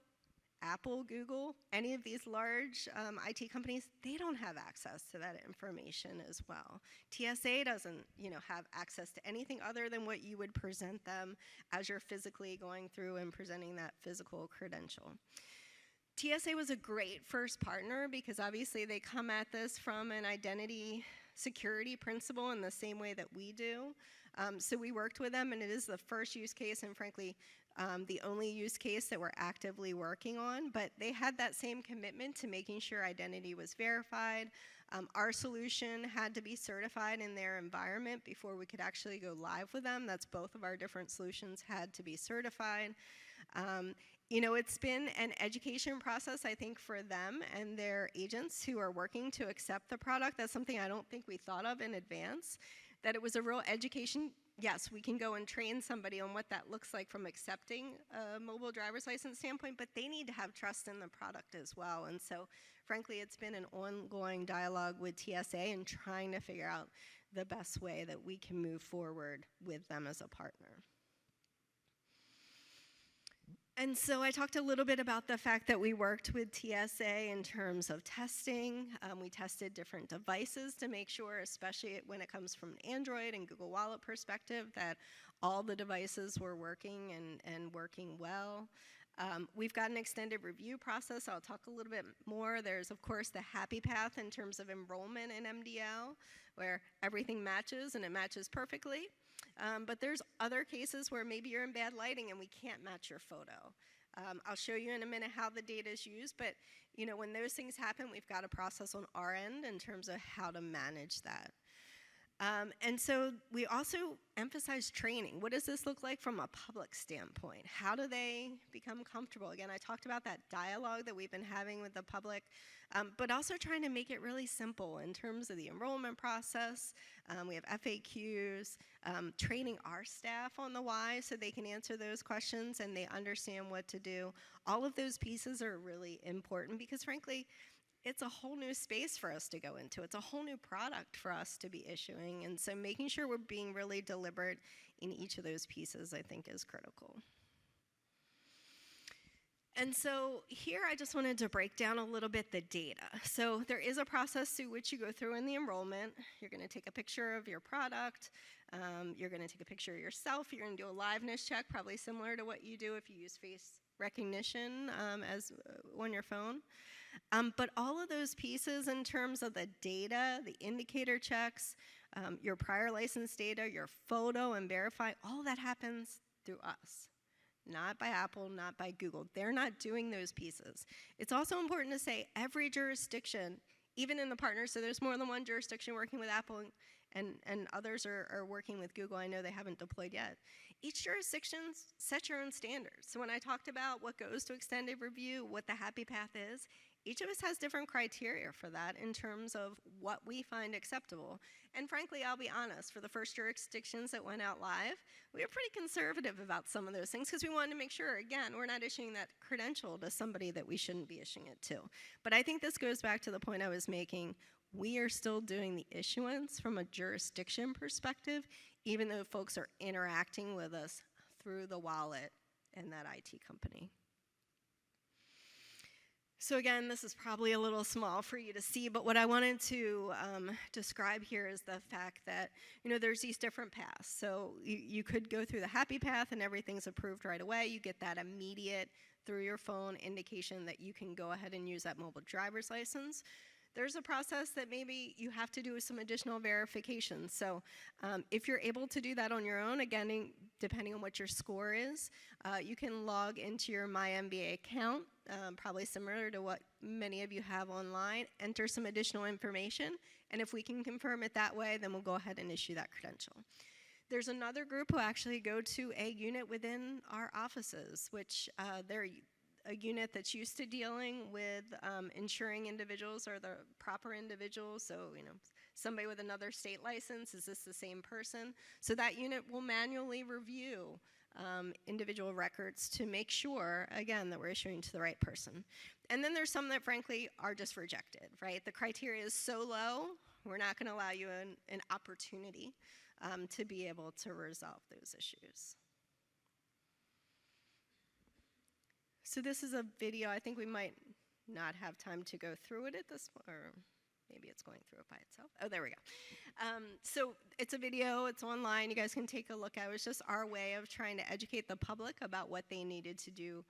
Apple, Google, any of these large IT companies, they don't have access to that information as well. TSA doesn't, have access to anything other than what you would present them as you're physically going through and presenting that physical credential. TSA was a great first partner because obviously they come at this from an identity security principle in the same way that we do. So we worked with them, and it is the first use case and frankly the only use case that we're actively working on, but they had that same commitment to making sure identity was verified. Our solution had to be certified in their environment before we could actually go live with them. That's both of our different solutions had to be certified. It's been an education process, I think, for them and their agents who are working to accept the product. That's something I don't think we thought of in advance, that it was a real education. Yes, we can go and train somebody on what that looks like from accepting a mobile driver's license standpoint, but they need to have trust in the product as well. And so, frankly, it's been an ongoing dialogue with TSA and trying to figure out the best way that we can move forward with them as a partner. And so I talked a little bit about the fact that we worked with TSA in terms of testing. We tested different devices to make sure, especially when it comes from an Android and Google Wallet perspective, that all the devices were working and working well. We've got an extended review process. I'll talk a little bit more. There's, of course, the happy path in terms of enrollment in MDL, where everything matches and it matches perfectly. But there's other cases where maybe you're in bad lighting and we can't match your photo. I'll show you in a minute how the data is used, but when those things happen, we've got a process on our end in terms of how to manage that. And so we also emphasize training. What does this look like from a public standpoint? How do they become comfortable? Again, I talked about that dialogue that we've been having with the public, but also trying to make it really simple in terms of the enrollment process. We have FAQs, training our staff on the why so they can answer those questions and they understand what to do. All of those pieces are really important because, frankly, it's a whole new space for us to go into. It's a whole new product for us to be issuing. And so making sure we're being really deliberate in each of those pieces, I think, is critical. And so here I just wanted to break down a little bit the data. So there is a process through which you go through in the enrollment. You're going to take a picture of your product. You're going to take a picture of yourself. You're going to do a liveness check, probably similar to what you do if you use face recognition on your phone. But all of those pieces in terms of the data, the indicator checks, your prior license data, your photo and verify, all that happens through us. Not by Apple, not by Google. They're not doing those pieces. It's also important to say every jurisdiction, even in the partners, so there's more than one jurisdiction working with Apple and others are working with Google. I know they haven't deployed yet. Each jurisdiction sets your own standards. So when I talked about what goes to extended review, what the happy path is, each of us has different criteria for that in terms of what we find acceptable. And frankly, I'll be honest, for the first jurisdictions that went out live, we were pretty conservative about some of those things because we wanted to make sure, again, we're not issuing that credential to somebody that we shouldn't be issuing it to. But I think this goes back to the point I was making. We are still doing the issuance from a jurisdiction perspective, even though folks are interacting with us through the wallet and that IT company. So again, this is probably a little small for you to see, but what I wanted to describe here is the fact that, there's these different paths. So you could go through the happy path and everything's approved right away. You get that immediate, through your phone, indication that you can go ahead and use that mobile driver's license. There's a process that maybe you have to do some additional verification. So if you're able to do that on your own, again, depending on what your score is, you can log into your MyMBA account, probably similar to what many of you have online, enter some additional information, and if we can confirm it that way, then we'll go ahead and issue that credential. There's another group who actually go to a unit within our offices, which they're a unit that's used to dealing with ensuring individuals are the proper individuals. So, somebody with another state license, is this the same person? So that unit will manually review individual records to make sure, again, that we're issuing to the right person. And then there's some that, frankly, are just rejected, right? The criteria is so low, we're not going to allow you an opportunity to be able to resolve those issues. So this is a video. I think we might not have time to go through it at this point, or maybe it's going through it by itself. Oh, there we go. So it's a video. It's online. You guys can take a look at it. It was just our way of trying to educate the public about what they needed to do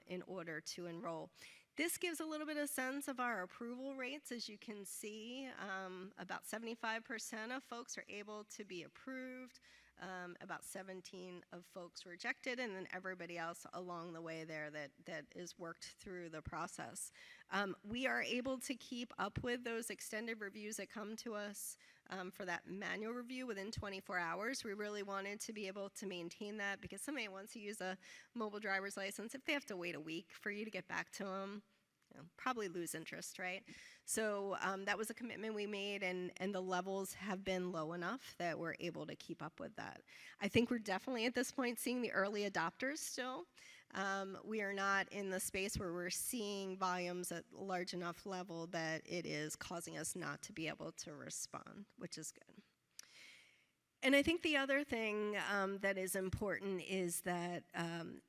in order to enroll. This gives a little bit of sense of our approval rates. As you can see, about 75% of folks are able to be approved, about 17 of folks rejected, and then everybody else along the way there that is worked through the process. We are able to keep up with those extended reviews that come to us for that manual review within 24 hours. We really wanted to be able to maintain that, because somebody wants to use a mobile driver's license. If they have to wait a week for you to get back to them, probably lose interest, right? So that was a commitment we made, and the levels have been low enough that we're able to keep up with that. I think we're definitely at this point seeing the early adopters still. We are not in the space where we're seeing volumes at large enough level that it is causing us not to be able to respond, which is good. And I think the other thing that is important is that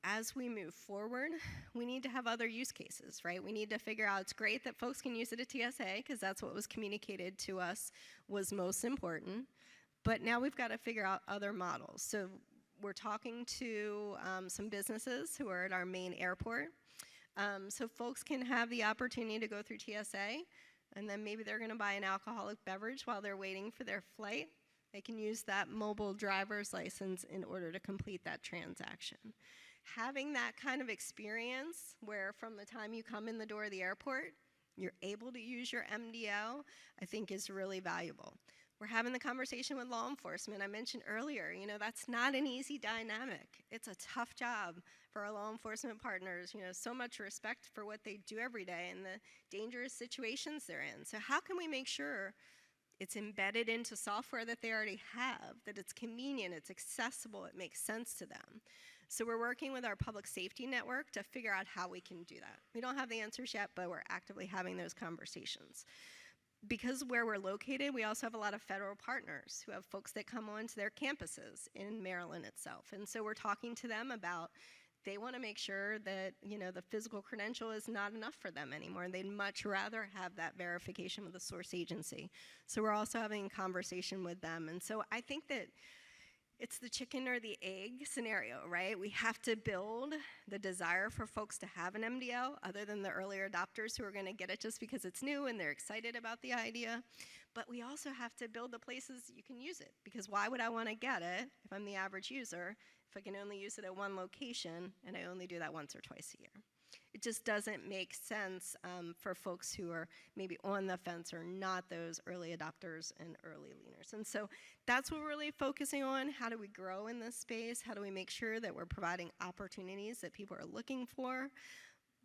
as we move forward, we need to have other use cases, right? We need to figure out, it's great that folks can use it at TSA, because that's what was communicated to us was most important. But now we've got to figure out other models. So we're talking to some businesses who are at our main airport. So folks can have the opportunity to go through TSA, and then maybe they're going to buy an alcoholic beverage while they're waiting for their flight. They can use that mobile driver's license in order to complete that transaction. Having that kind of experience where from the time you come in the door of the airport, you're able to use your MDL, I think is really valuable. We're having the conversation with law enforcement. I mentioned earlier, you know, that's not an easy dynamic. It's a tough job for our law enforcement partners. You know, so much respect for what they do every day and the dangerous situations they're in. So how can we make sure it's embedded into software that they already have, that it's convenient, it's accessible, it makes sense to them? So we're working with our public safety network to figure out how we can do that. We don't have the answers yet, but we're actively having those conversations. Because where we're located, we also have a lot of federal partners who have folks that come onto their campuses in Maryland itself. And so we're talking to them about, they want to make sure that, you know, the physical credential is not enough for them anymore. They'd much rather have that verification with the source agency. So we're also having a conversation with them. And so I think that it's the chicken or the egg scenario, right? We have to build the desire for folks to have an MDL, other than the earlier adopters who are going to get it just because it's new and they're excited about the idea. But we also have to build the places you can use it, because why would I want to get it if I'm the average user if I can only use it at one location and I only do that once or twice a year? It just doesn't make sense for folks who are maybe on the fence or not those early adopters and early leaners. And so that's what we're really focusing on. How do we grow in this space? How do we make sure that we're providing opportunities that people are looking for?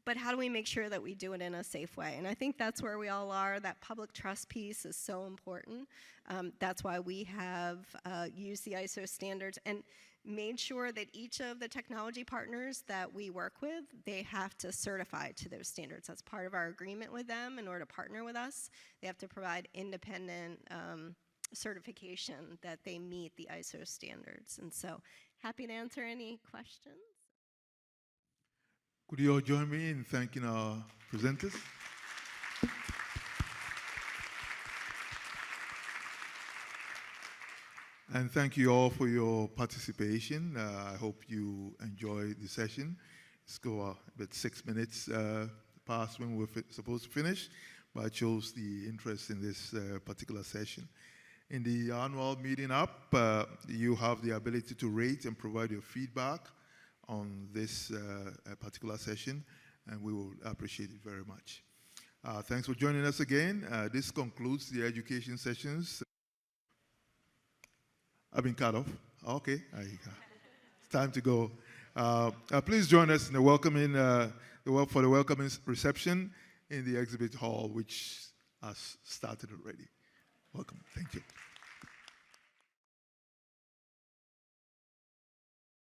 But how do we make sure that we do it in a safe way? And I think that's where we all are. That public trust piece is so important. That's why we have used the ISO standards and made sure that each of the technology partners that we work with, they have to certify to those standards. That's part of our agreement with them. In order to partner with us, they have to provide independent certification that they meet the ISO standards. And so happy to answer any questions. Could you all join me in thanking our presenters? And thank you all for your participation. I hope you enjoyed the session. It's about 6 minutes past when we're supposed to finish, but it shows the interest in this particular session. In the annual meeting app, you have the ability to rate and provide your feedback on this particular session, and we will appreciate it very much. Thanks for joining us again. This concludes the education sessions. I've been cut off. Okay, it's time to go. Please join us in the welcoming, for the welcoming reception in the exhibit hall, which has started already. Welcome. Thank you.